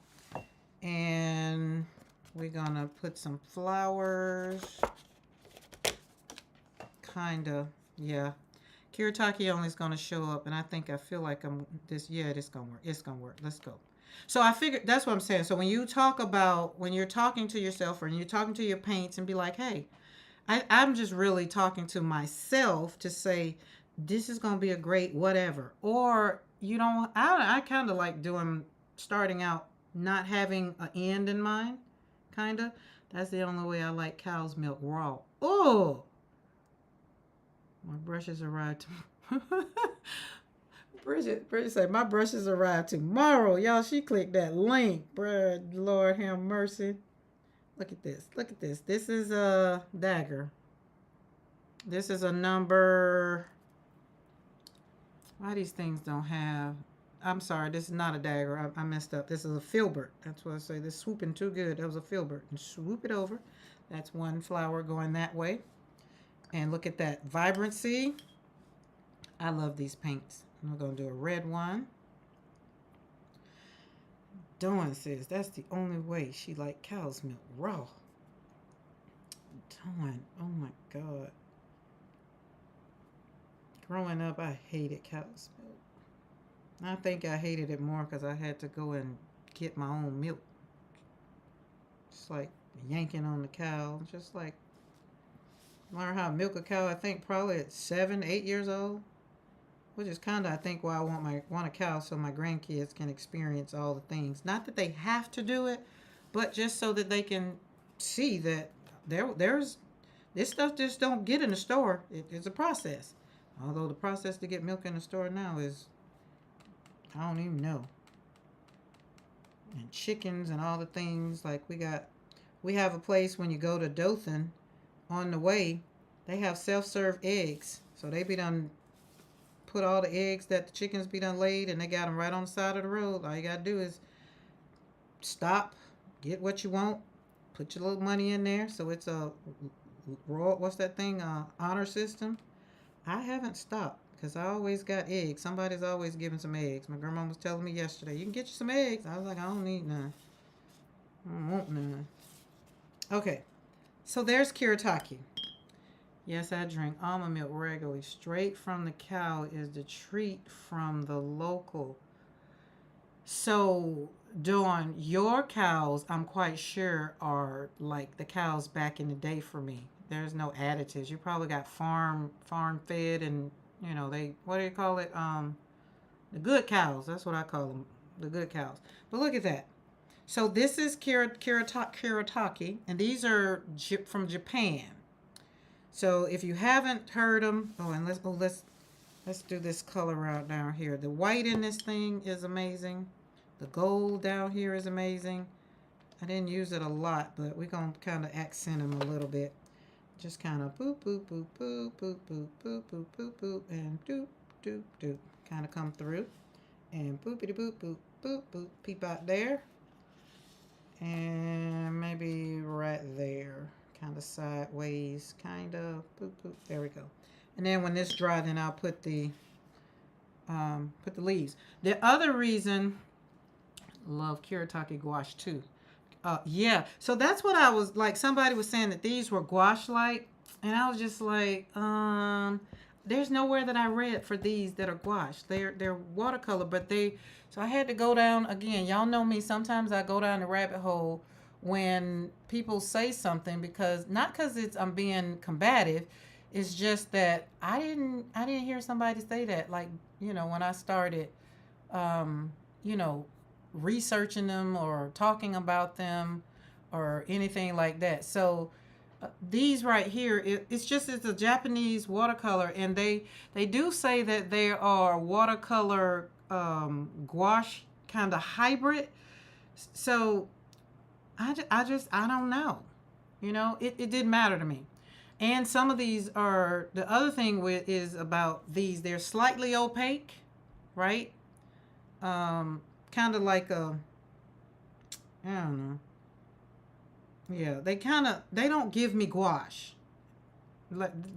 and we're gonna put some flowers. Kinda, yeah. Kiritaki only is going to show up, and I feel like I'm this. Yeah, it's going to work. It's going to work. Let's go. So I figured that's what I'm saying. So when you talk about when you're talking to yourself or you're talking to your paints and be like, hey, I'm just really talking to myself to say this is going to be a great whatever. Or you don't. I kind of like doing starting out not having an end in mind. Kind of. That's the only way I like cow's milk raw. Oh. My brushes arrive tomorrow. Bridget said, my brushes arrive tomorrow. Y'all, she clicked that link. Bruh, Lord have mercy. Look at this. Look at this. This is a dagger. This is a number. Why these things don't have. I'm sorry, this is not a dagger. I messed up. This is a filbert. That's what I say. This swooping too good. That was a filbert. And swoop it over. That's one flower going that way. And look at that vibrancy. I love these paints. I'm going to do a red one. Dawn says that's the only way she liked cow's milk raw. Dawn, oh my God. Growing up, I hated cow's milk. I think I hated it more because I had to go and get my own milk. Just like yanking on the cow. Just like learn how to milk a cow, I think probably at 7, 8 years old, which is kind of I think why I want a cow so my grandkids can experience all the things. Not that they have to do it, but just so that they can see that there's this stuff just don't get in the store. It's a process. Although the process to get milk in the store now is I don't even know. And chickens and all the things like we have a place when you go to Dothan. On the way, they have self-serve eggs. So they be done put all the eggs that the chickens be done laid and they got them right on the side of the road. All you got to do is stop, get what you want, put your little money in there. So it's a, what's that thing, honor system. I haven't stopped because I always got eggs. Somebody's always giving some eggs. My grandma was telling me yesterday, you can get you some eggs. I was like, I don't need none. I don't want none. Okay. So there's Kiritaki. Yes, I drink almond milk regularly. Straight from the cow is the treat from the local. So, Dawn, your cows, I'm quite sure, are like the cows back in the day for me. There's no additives. You probably got farm fed and, you know, what do you call it? The good cows. That's what I call them. The good cows. But look at that. So this is Kiritaki, and these are from Japan. So if you haven't heard them, and let's do this color out down here. The white in this thing is amazing. The gold down here is amazing. I didn't use it a lot, but we're gonna kind of accent them a little bit. Just kind of boop boop boop boop boop boop boop boop boop boop and doop doop doop. Kind of come through, and boopity boop boop boop boop. Peep out there. And maybe right there, kind of sideways, kind of, boop, boop, there we go. And then when this dry, then I'll put the leaves. The other reason, love Kiritaki gouache too. Yeah, so that's what I was, like somebody was saying that these were gouache-like, and I was just like, there's nowhere that I read for these that are gouache. They're watercolor, but so I had to go down again. Y'all know me. Sometimes I go down the rabbit hole when people say something not because I'm being combative. It's just that I didn't hear somebody say that. Like, when I started, um, you know, researching them or talking about them or anything like that. So these right here, it's a Japanese watercolor, and they do say that they are watercolor gouache kind of hybrid. So I don't know. It didn't matter to me. And some of these are the other thing with is about these. They're slightly opaque, right? Kind of like I don't know. Yeah, they don't give me gouache.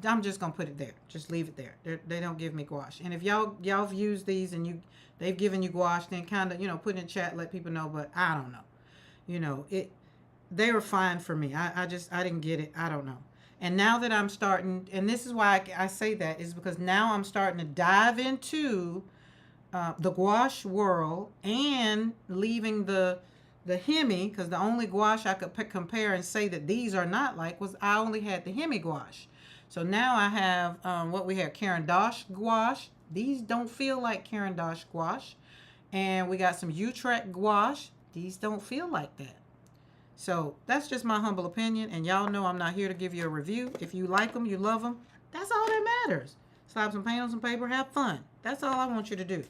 I'm just gonna put it there. Just leave it there. They don't give me gouache. And if y'all have used these and they've given you gouache, then kind of put in chat, let people know. But I don't know. It they were fine for me. I didn't get it. I don't know. And now that I'm starting, and this is why I say that is because now I'm starting to dive into the gouache world and leaving the Hemi, because the only gouache I could compare and say that these are not like was I only had the Hemi gouache. So now I have what we have, Caran d'Ache gouache. These don't feel like Caran d'Ache gouache. And we got some Utrecht gouache. These don't feel like that. So that's just my humble opinion. And y'all know I'm not here to give you a review. If you like them, you love them. That's all that matters. Slap some paint on some paper, have fun. That's all I want you to do.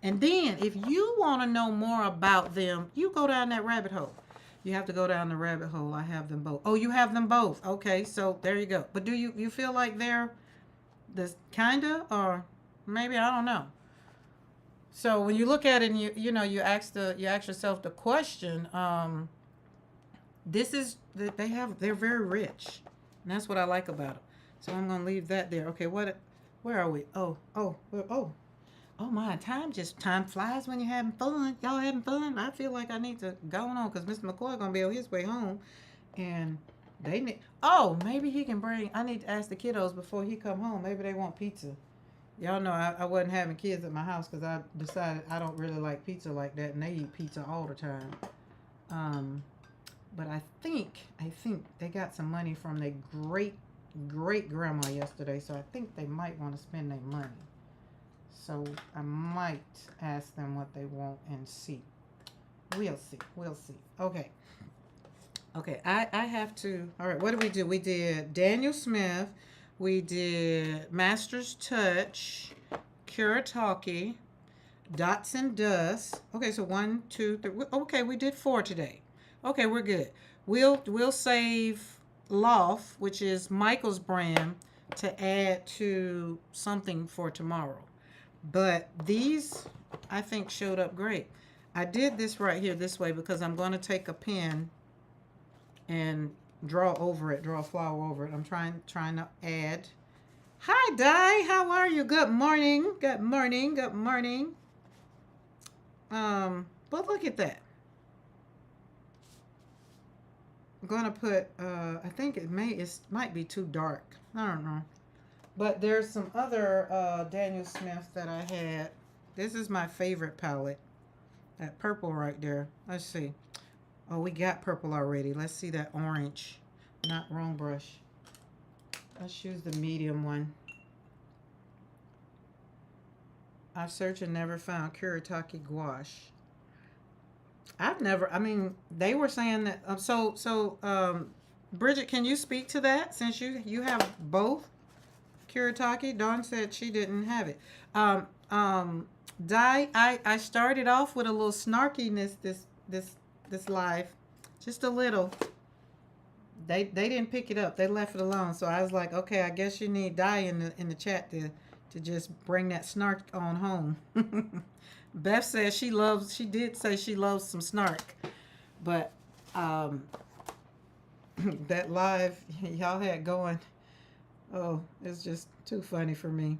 And then if you want to know more about them, you go down that rabbit hole. You have to go down the rabbit hole. I have them both. Oh, you have them both. Okay, so there you go. But do you feel like they're this kinda, or maybe I don't know. So when you look at it and you ask yourself the question, this is they're very rich, and that's what I like about them. So I'm gonna leave that there. Okay, where are we? Oh my, time flies when you're having fun. Y'all having fun? I feel like I need to go on because Mr. McCoy gonna be on his way home, and they need. Oh, maybe he can bring. I need to ask the kiddos before he come home. Maybe they want pizza. Y'all know I wasn't having kids at my house because I decided I don't really like pizza like that, and they eat pizza all the time. Um, but I think they got some money from their great grandma yesterday, so I think they might want to spend their money. So I might ask them what they want and see. We'll see. We'll see. Okay. Okay. I have to. All right. What did we do? We did Daniel Smith. We did Master's Touch, Kuretake, Dots and Dust. Okay. So 1, 2, 3. Okay. We did 4 today. Okay. We're good. We'll save Loft, which is Michael's brand, to add to something for tomorrow. But these, I think, showed up great. I did this right here this way because I'm going to take a pen and draw a flower over it. I'm trying to add. Hi, Di. How are you? Good morning. Good morning. Good morning. But look at that. I'm going to put, I think it might be too dark. I don't know. But there's some other Daniel Smith that I had. This is my favorite palette. That purple right there. Let's see. Oh, we got purple already. Let's see that orange. Not wrong brush. Let's use the medium one. I searched and never found Kuretake gouache. They were saying that. Bridget, can you speak to that since you have both? Kuretake. Dawn said she didn't have it. Di, I started off with a little snarkiness this live, just a little. They didn't pick it up. They left it alone. So I was like, okay, I guess you need Di in the chat to just bring that snark on home. Beth says she did say she loves some snark, but that live y'all had going. Oh, it's just too funny for me.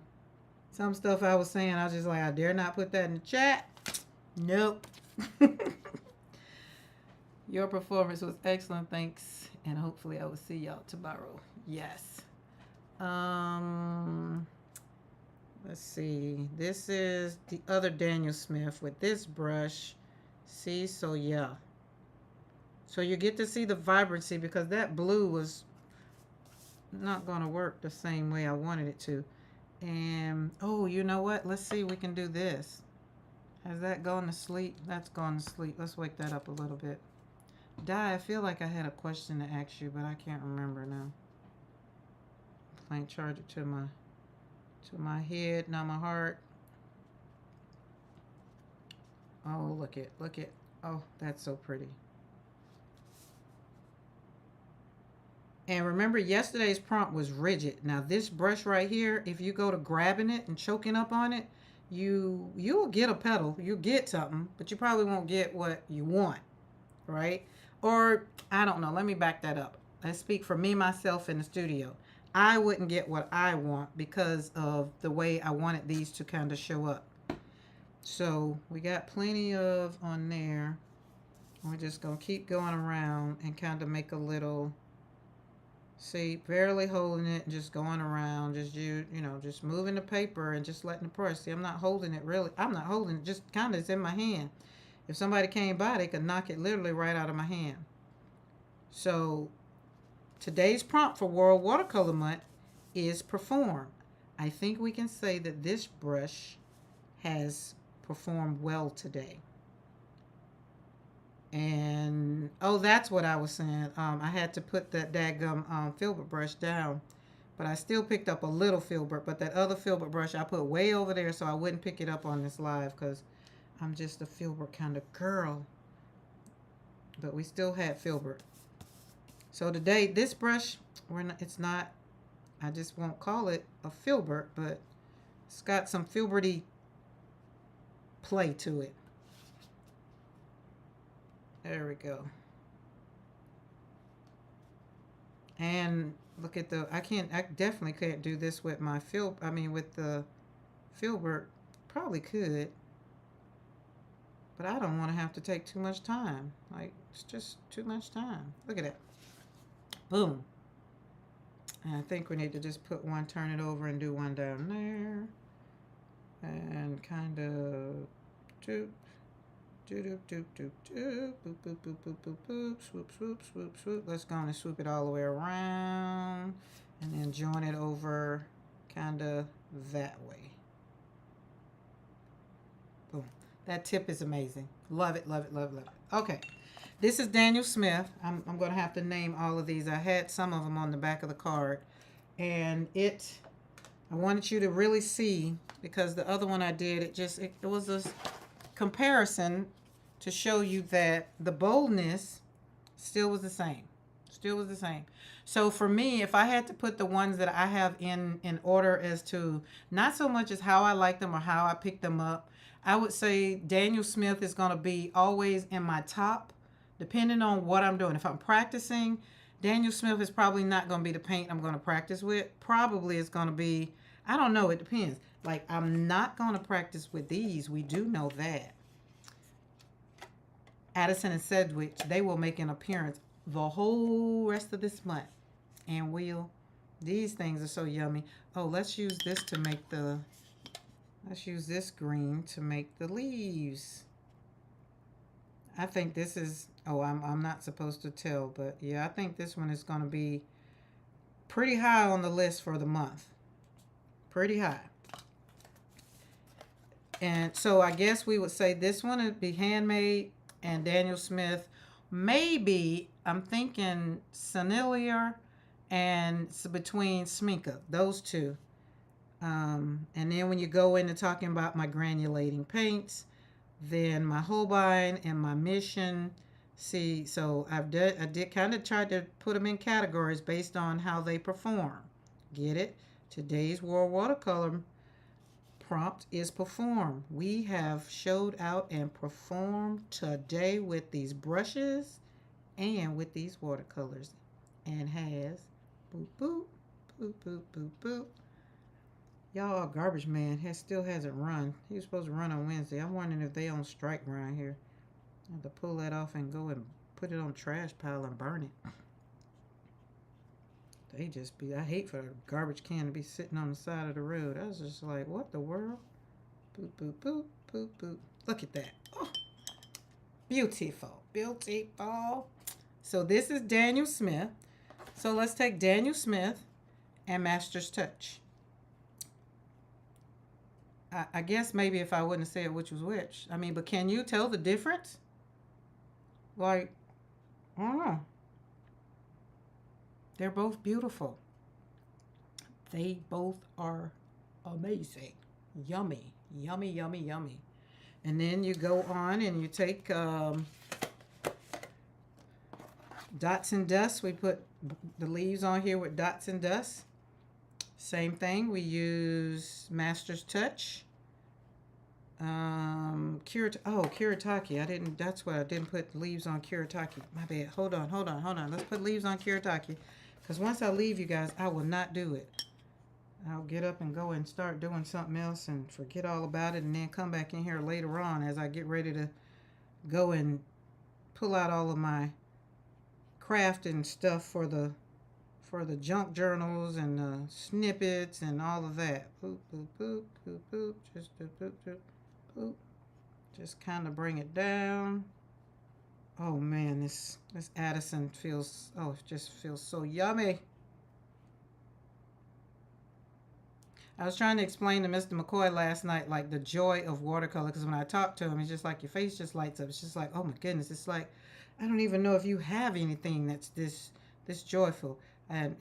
Some stuff I was saying, I was just like, I dare not put that in the chat. Nope. Your performance was excellent, thanks. And hopefully I will see y'all tomorrow. Yes. Let's see. This is the other Daniel Smith with this brush. See, so yeah. So you get to see the vibrancy because that blue was not going to work the same way I wanted it to. And, oh, you know what? Let's see, we can do this. Has that gone to sleep? That's gone to sleep. Let's wake that up a little bit. Di, I feel like I had a question to ask you, but I can't remember now. Playing charge it to my head, not my heart. Oh, look it. Oh, that's so pretty. And remember, yesterday's prompt was rigid. Now this brush right here, if you go to grabbing it and choking up on it, you'll get a petal, you get something, but you probably won't get what you want, right? Or I don't know. Let me back that up. I speak for me, myself in the studio. I wouldn't get what I want because of the way I wanted these to kind of show up. So we got plenty of on there. We're just going to keep going around and kind of make a little, see, barely holding it and just going around, just just moving the paper and just letting the brush. See, I'm not holding it really. I'm not holding it, just kind of it's in my hand. If somebody came by, they could knock it literally right out of my hand. So today's prompt for World Watercolor Month is perform. I think we can say that this brush has performed well today. And, oh, that's what I was saying. I had to put that daggum filbert brush down. But I still picked up a little filbert. But that other filbert brush I put way over there so I wouldn't pick it up on this live because I'm just a filbert kind of girl. But we still had filbert. So today, this brush, it's not, I just won't call it a filbert, but it's got some filberty play to it. There we go. And look at I definitely can't do this with my with the filbert. Probably could. But I don't want to have to take too much time. Like, it's just too much time. Look at that. Boom. And I think we need to just put one, turn it over and do one down there. And kind of doop, doop, doop, doop, doop, boop, boop, boop, boop, boop, boop, swoop, swoop, swoop, swoop. Let's go and swoop it all the way around. And then join it over kind of that way. Boom. That tip is amazing. Love it, love it, love it, love it. Okay. This is Daniel Smith. I'm going to have to name all of these. I had some of them on the back of the card. And I wanted you to really see, because the other one I did, it was a comparison to show you that the boldness still was the same. Still was the same. So for me, if I had to put the ones that I have in order as to not so much as how I like them or how I pick them up, I would say Daniel Smith is going to be always in my top, depending on what I'm doing. If I'm practicing, Daniel Smith is probably not going to be the paint I'm going to practice with. Probably it's going to be, I don't know, it depends. Like, I'm not going to practice with these. We do know that. Addison and Sedgwick, they will make an appearance the whole rest of this month. And these things are so yummy. Oh, let's use this to make let's use this green to make the leaves. I think this is, I'm not supposed to tell, but yeah, I think this one is going to be pretty high on the list for the month. Pretty high. And so I guess we would say this one would be handmade and Daniel Smith. Maybe I'm thinking Sennelier and between Sminka, those two. And then when you go into talking about my granulating paints, then my Holbein and my Mission. See, so I did kind of try to put them in categories based on how they perform. Get it? Today's World Watercolor prompt is perform. We have showed out and performed today with these brushes and with these watercolors. And has boop, boop, boop, boop, boop, boop. Y'all, Garbage Man still hasn't run. He was supposed to run on Wednesday. I'm wondering if they on strike around here. I have to pull that off and go and put it on trash pile and burn it. They just be, I hate for a garbage can to be sitting on the side of the road. I was just like, what the world? Boop, boop, boop, boop, boop. Look at that. Oh, beautiful, beautiful. So this is Daniel Smith. So let's take Daniel Smith and Master's Touch. I guess maybe if I wouldn't have said which was which. I mean, but can you tell the difference? Like, I don't know. They're both beautiful. They both are amazing. Yummy. Yummy, yummy, yummy. And then you go on and you take Dots and Dust. We put the leaves on here with Dots and Dust. Same thing. We use Master's Touch. Kuretake. That's why I didn't put leaves on Kuretake. My bad. Hold on. Let's put leaves on Kuretake. Because once I leave you guys, I will not do it. I'll get up and go and start doing something else and forget all about it, and then come back in here later on as I get ready to go and pull out all of my crafting stuff for the junk journals and the snippets and all of that. Boop, boop, boop, boop, boop. Just boop, boop, boop, boop. Just kind of bring it down. Oh man, this Addison feels, it just feels so yummy. I was trying to explain to Mr. McCoy last night, like, the joy of watercolor, because when I talk to him, it's just like your face just lights up. It's just like, oh my goodness, it's like, I don't even know if you have anything that's this joyful. And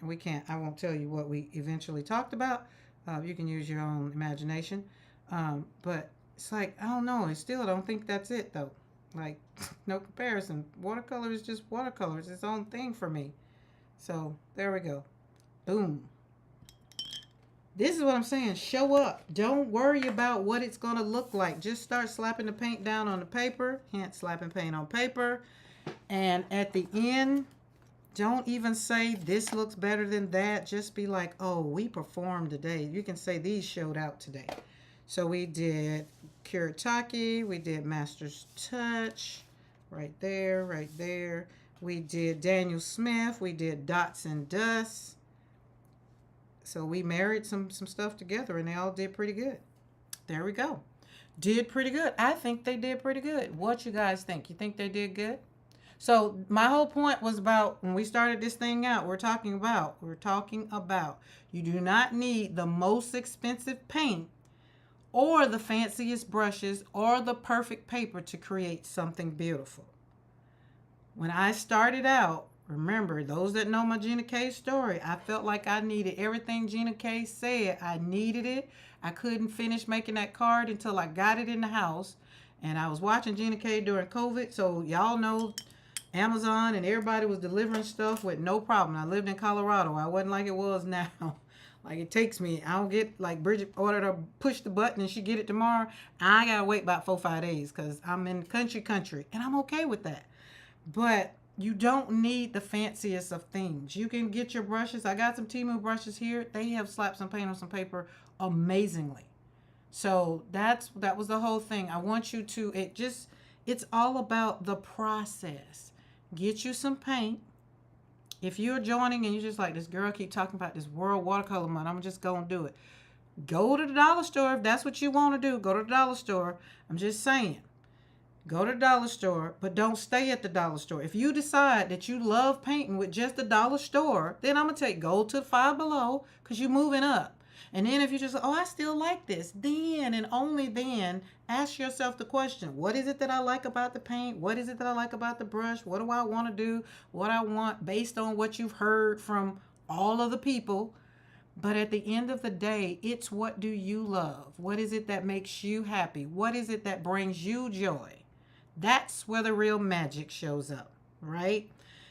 I won't tell you what we eventually talked about. You can use your own imagination. But it's like, I don't know. I still don't think that's it, though. Like, no comparison. Watercolor is just watercolor. It's its own thing for me. So, there we go. Boom. This is what I'm saying. Show up. Don't worry about what it's going to look like. Just start slapping the paint down on the paper. Hence, slapping paint on paper. And at the end, don't even say this looks better than that. Just be like, oh, we performed today. You can say these showed out today. So we did Kuretake. We did Master's Touch. Right there, right there. We did Daniel Smith. We did Dots and Dust. So we married some stuff together, and they all did pretty good. There we go. Did pretty good. I think they did pretty good. What you guys think? You think they did good? So my whole point was about, when we started this thing out, we're talking about you do not need the most expensive paint or the fanciest brushes or the perfect paper to create something beautiful. When I started out, remember, those that know my Gina K story, I felt like I needed everything Gina K said. I needed it. I couldn't finish making that card until I got it in the house. And I was watching Gina K during COVID, so y'all know Amazon and everybody was delivering stuff with no problem. I lived in Colorado. I wasn't like it was now. Like, it takes me, I don't get, like, Bridget ordered her, push the button and she get it tomorrow. I got to wait about 4-5 days because I'm in country, and I'm okay with that. But you don't need the fanciest of things. You can get your brushes. I got some Temu brushes here. They have slapped some paint on some paper amazingly. So that was the whole thing. I want you to, it's all about the process. Get you some paint. If you're joining and you're just like, this girl keep talking about this World Watercolor Month, I'm just going to do it. Go to the dollar store if that's what you want to do. Go to the dollar store. I'm just saying. Go to the dollar store, but don't stay at the dollar store. If you decide that you love painting with just the dollar store, then I'm going to go to Five Below because you're moving up. And then if you just, I still like this, then and only then ask yourself the question, what is it that I like about the paint? What is it that I like about the brush? What do I want to do? What I want based on what you've heard from all of the people. But at the end of the day, it's what do you love? What is it that makes you happy? What is it that brings you joy? That's where the real magic shows up, right?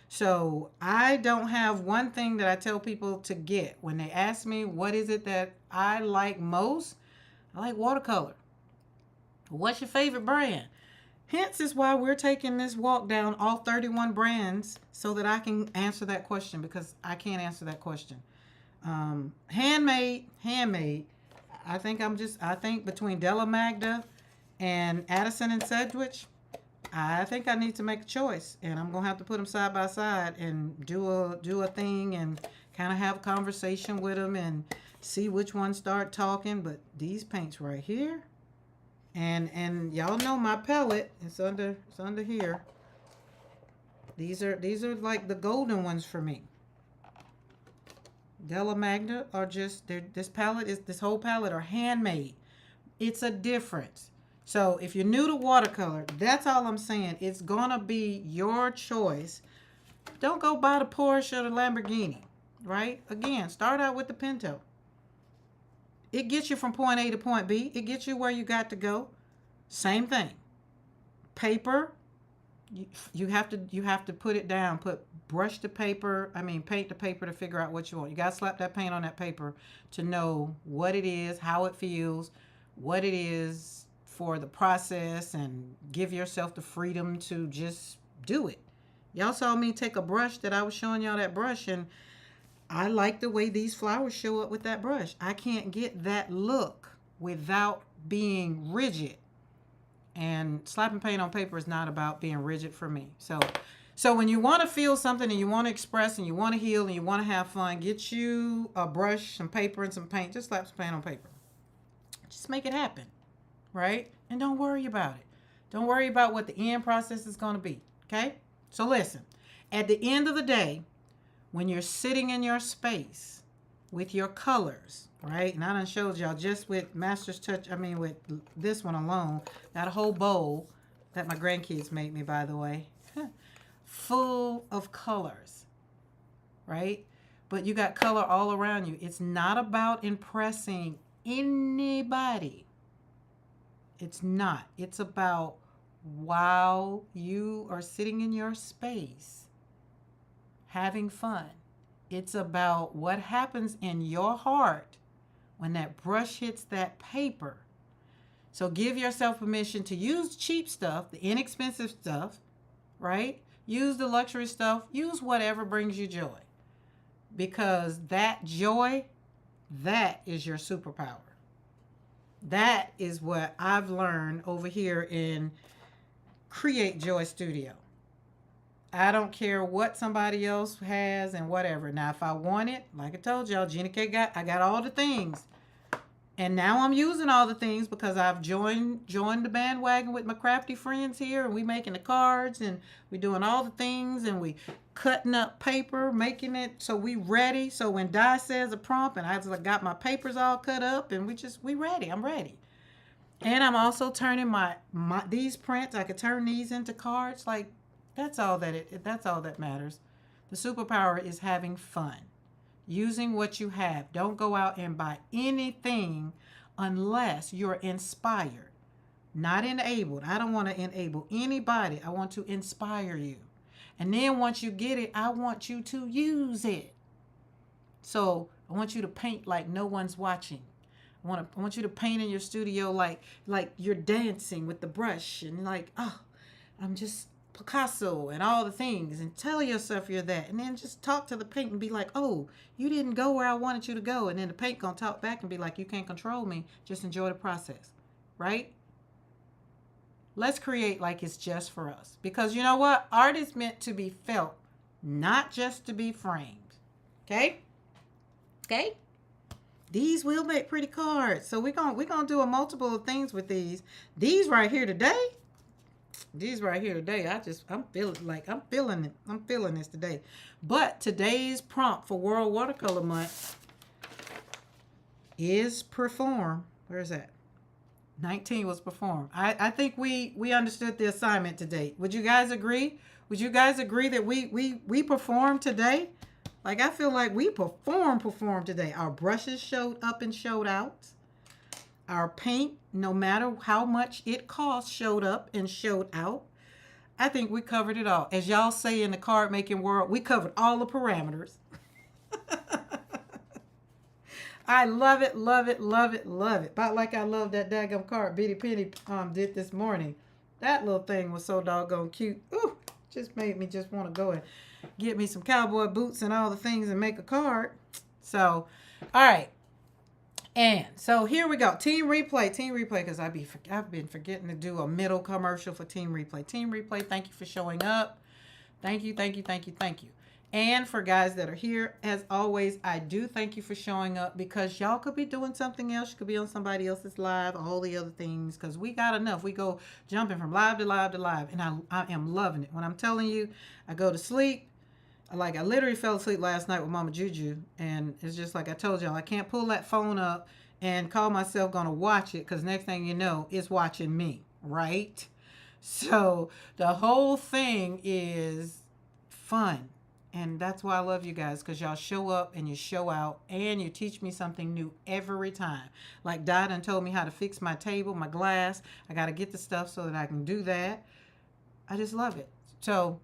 So I don't have one thing that I tell people to get. When they ask me what is it that I like most, I like watercolor. What's your favorite brand? Hence is why we're taking this walk down all 31 brands so that I can answer that question, because I can't answer that question. Handmade. I think between Della Magda and Addison and Sedgwick, I think I need to make a choice, and I'm gonna have to put them side by side and do a thing and kind of have a conversation with them and see which one start talking. But these paints right here, and y'all know my palette. It's under here. These are like the golden ones for me. Della Magna are just, this whole palette are handmade. It's a difference. So if you're new to watercolor, that's all I'm saying. It's gonna be your choice. Don't go buy the Porsche or the Lamborghini, right? Again, start out with the Pinto. It gets you from point A to point B. It gets you where you got to go. Same thing. Paper, you have to put it down. Brush the paper. Paint the paper to figure out what you want. You got to slap that paint on that paper to know what it is, how it feels, what it is for the process, and give yourself the freedom to just do it. Y'all saw me take a brush that I was showing y'all, that brush, and I like the way these flowers show up with that brush. I can't get that look without being rigid. And slapping paint on paper is not about being rigid for me. So when you want to feel something and you want to express and you want to heal and you want to have fun, get you a brush, some paper, and some paint. Just slap some paint on paper. Just make it happen, right? And don't worry about it. Don't worry about what the end process is going to be, okay? So listen, at the end of the day, when you're sitting in your space with your colors, right? And I done showed y'all just with Master's Touch, with this one alone, got a whole bowl that my grandkids made me, by the way, full of colors, right? But you got color all around you. It's not about impressing anybody. It's not. It's about while you are sitting in your space, having fun. It's about what happens in your heart when that brush hits that paper. So give yourself permission to use cheap stuff, the inexpensive stuff, right? Use the luxury stuff. Use whatever brings you joy. Because that joy, that is your superpower. That is what I've learned over here in Create Joy Studio. I don't care what somebody else has and whatever. Now, if I want it, like I told y'all, Gina K I got all the things. And now I'm using all the things because I've joined the bandwagon with my crafty friends here, and we making the cards, and we doing all the things, and we cutting up paper, making it so we ready. So when Di says a prompt, and I got my papers all cut up, and we ready. I'm ready. And I'm also turning my these prints. I could turn these into cards. Like that's all that matters. The superpower is having fun. Using what you have. Don't go out and buy anything unless you're inspired, not enabled. I don't want to enable anybody. I want to inspire you. And then once you get it, I want you to use it. So I want you to paint like no one's watching. I want you to paint in your studio like you're dancing with the brush and like, oh, I'm just Picasso and all the things, and tell yourself you're that, and then just talk to the paint and be like, oh, you didn't go where I wanted you to go, and then the paint gonna talk back and be like, you can't control me, just enjoy the process, right? Let's create like it's just for us, because you know what, art is meant to be felt, not just to be framed. Okay these will make pretty cards, so we're gonna do a multiple of things with these right here today. I'm feeling it. I'm feeling this today. But today's prompt for World Watercolor Month is perform. Where's that? 19 was perform. I think we understood the assignment today. Would you guys agree? Would you guys agree that we performed today? Like I feel like we performed today. Our brushes showed up and showed out. Our paint, no matter how much it cost, showed up and showed out. I think we covered it all. As y'all say in the card making world, we covered all the parameters. I love it, love it, love it, love it. About like I love that daggum card Bitty Penny did this morning. That little thing was so doggone cute. Ooh, just made me just want to go and get me some cowboy boots and all the things and make a card. So, all right. And so here we go. Team Replay, because I've been forgetting to do a middle commercial for Team Replay. Team Replay, thank you for showing up. Thank you. And for guys that are here, as always, I do thank you for showing up, because y'all could be doing something else. You could be on somebody else's live, all the other things, because we got enough. We go jumping from live to live to live, and I am loving it. When I'm telling you, I go to sleep. Like, I literally fell asleep last night with Mama Juju, and it's just like I told y'all, I can't pull that phone up and call myself gonna watch it, because next thing you know, it's watching me, right? So the whole thing is fun. And that's why I love you guys, because y'all show up and you show out and you teach me something new every time. Like Di done told me how to fix my table, my glass. I got to get the stuff so that I can do that. I just love it. So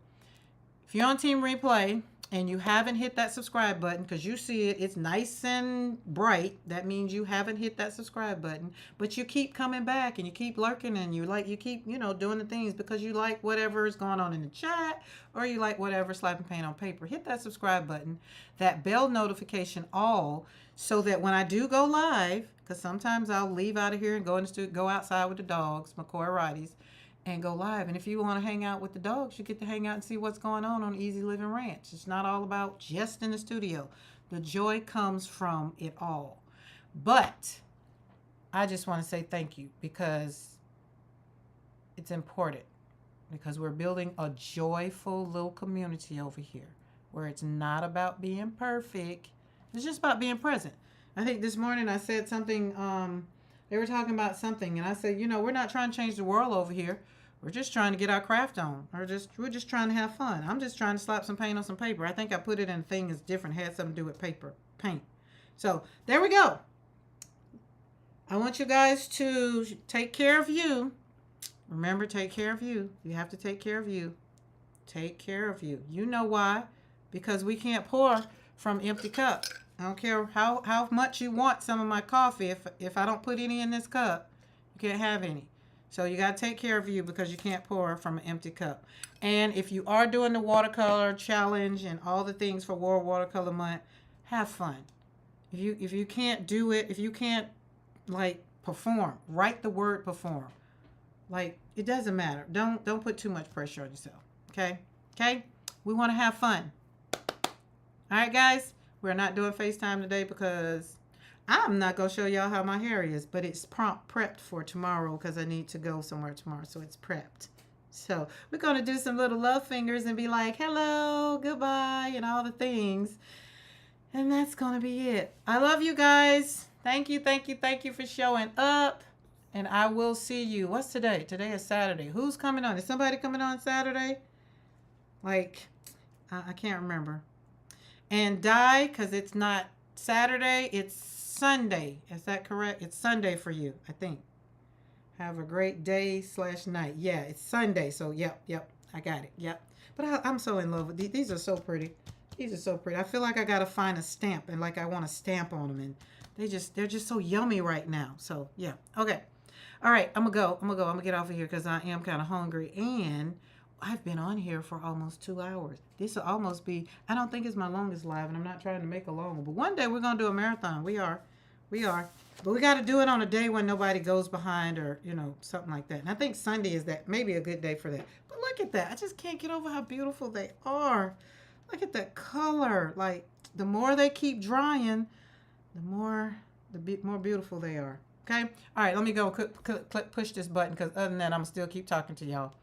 if you're on Team Replay and you haven't hit that subscribe button, because you see it, it's nice and bright. That means you haven't hit that subscribe button, but you keep coming back and you keep lurking and you keep, doing the things because you like whatever is going on in the chat, or you like whatever slapping paint on paper. Hit that subscribe button, that bell notification all, so that when I do go live, because sometimes I'll leave out of here and go outside with the dogs, McCoy Righties, and go live. And if you want to hang out with the dogs, you get to hang out and see what's going on Easy Living Ranch. It's not all about just in the studio. The joy comes from it all. But I just want to say thank you, because it's important, because we're building a joyful little community over here where it's not about being perfect. It's just about being present. I think this morning I said something, they were talking about something, and I said, we're not trying to change the world over here. We're just trying to get our craft on. We're just trying to have fun. I'm just trying to slap some paint on some paper. I think I put it in a thing that's different, had something to do with paint. So there we go. I want you guys to take care of you. Remember, take care of you. You have to take care of you. Take care of you. You know why? Because we can't pour from empty cup. I don't care how much you want some of my coffee. If I don't put any in this cup, you can't have any. So you got to take care of you, because you can't pour from an empty cup. And if you are doing the watercolor challenge and all the things for World Watercolor Month, have fun. If you can't do it, if you can't perform, write the word perform. It doesn't matter. Don't put too much pressure on yourself. Okay? We want to have fun. All right, guys? We're not doing FaceTime today because I'm not going to show y'all how my hair is, but it's prepped for tomorrow, because I need to go somewhere tomorrow, so it's prepped. So we're going to do some little love fingers and be like, hello, goodbye, and all the things. And that's going to be it. I love you guys. Thank you for showing up. And I will see you. What's today? Today is Saturday. Who's coming on? Is somebody coming on Saturday? I can't remember. And Di, because it's not Saturday, it's Sunday. Is that correct? It's Sunday for you, I think. Have a great day/night. Yeah, it's Sunday. So, yep. I got it. Yep. But I'm so in love with these. These are so pretty. These are so pretty. I feel like I got to find a stamp, and I want to stamp on them. And they're just so yummy right now. So, yeah. Okay. All right. I'm going to get off of here, because I am kind of hungry. And I've been on here for almost 2 hours. This will almost be, I don't think it's my longest live, and I'm not trying to make a long one. But one day we're going to do a marathon. We are. But we got to do it on a day when nobody goes behind, or, something like that. And I think Sunday is maybe a good day for that. But look at that. I just can't get over how beautiful they are. Look at that color. The more they keep drying, the more beautiful they are. Okay? All right, let me go push this button, because other than that, I'm still keep talking to y'all.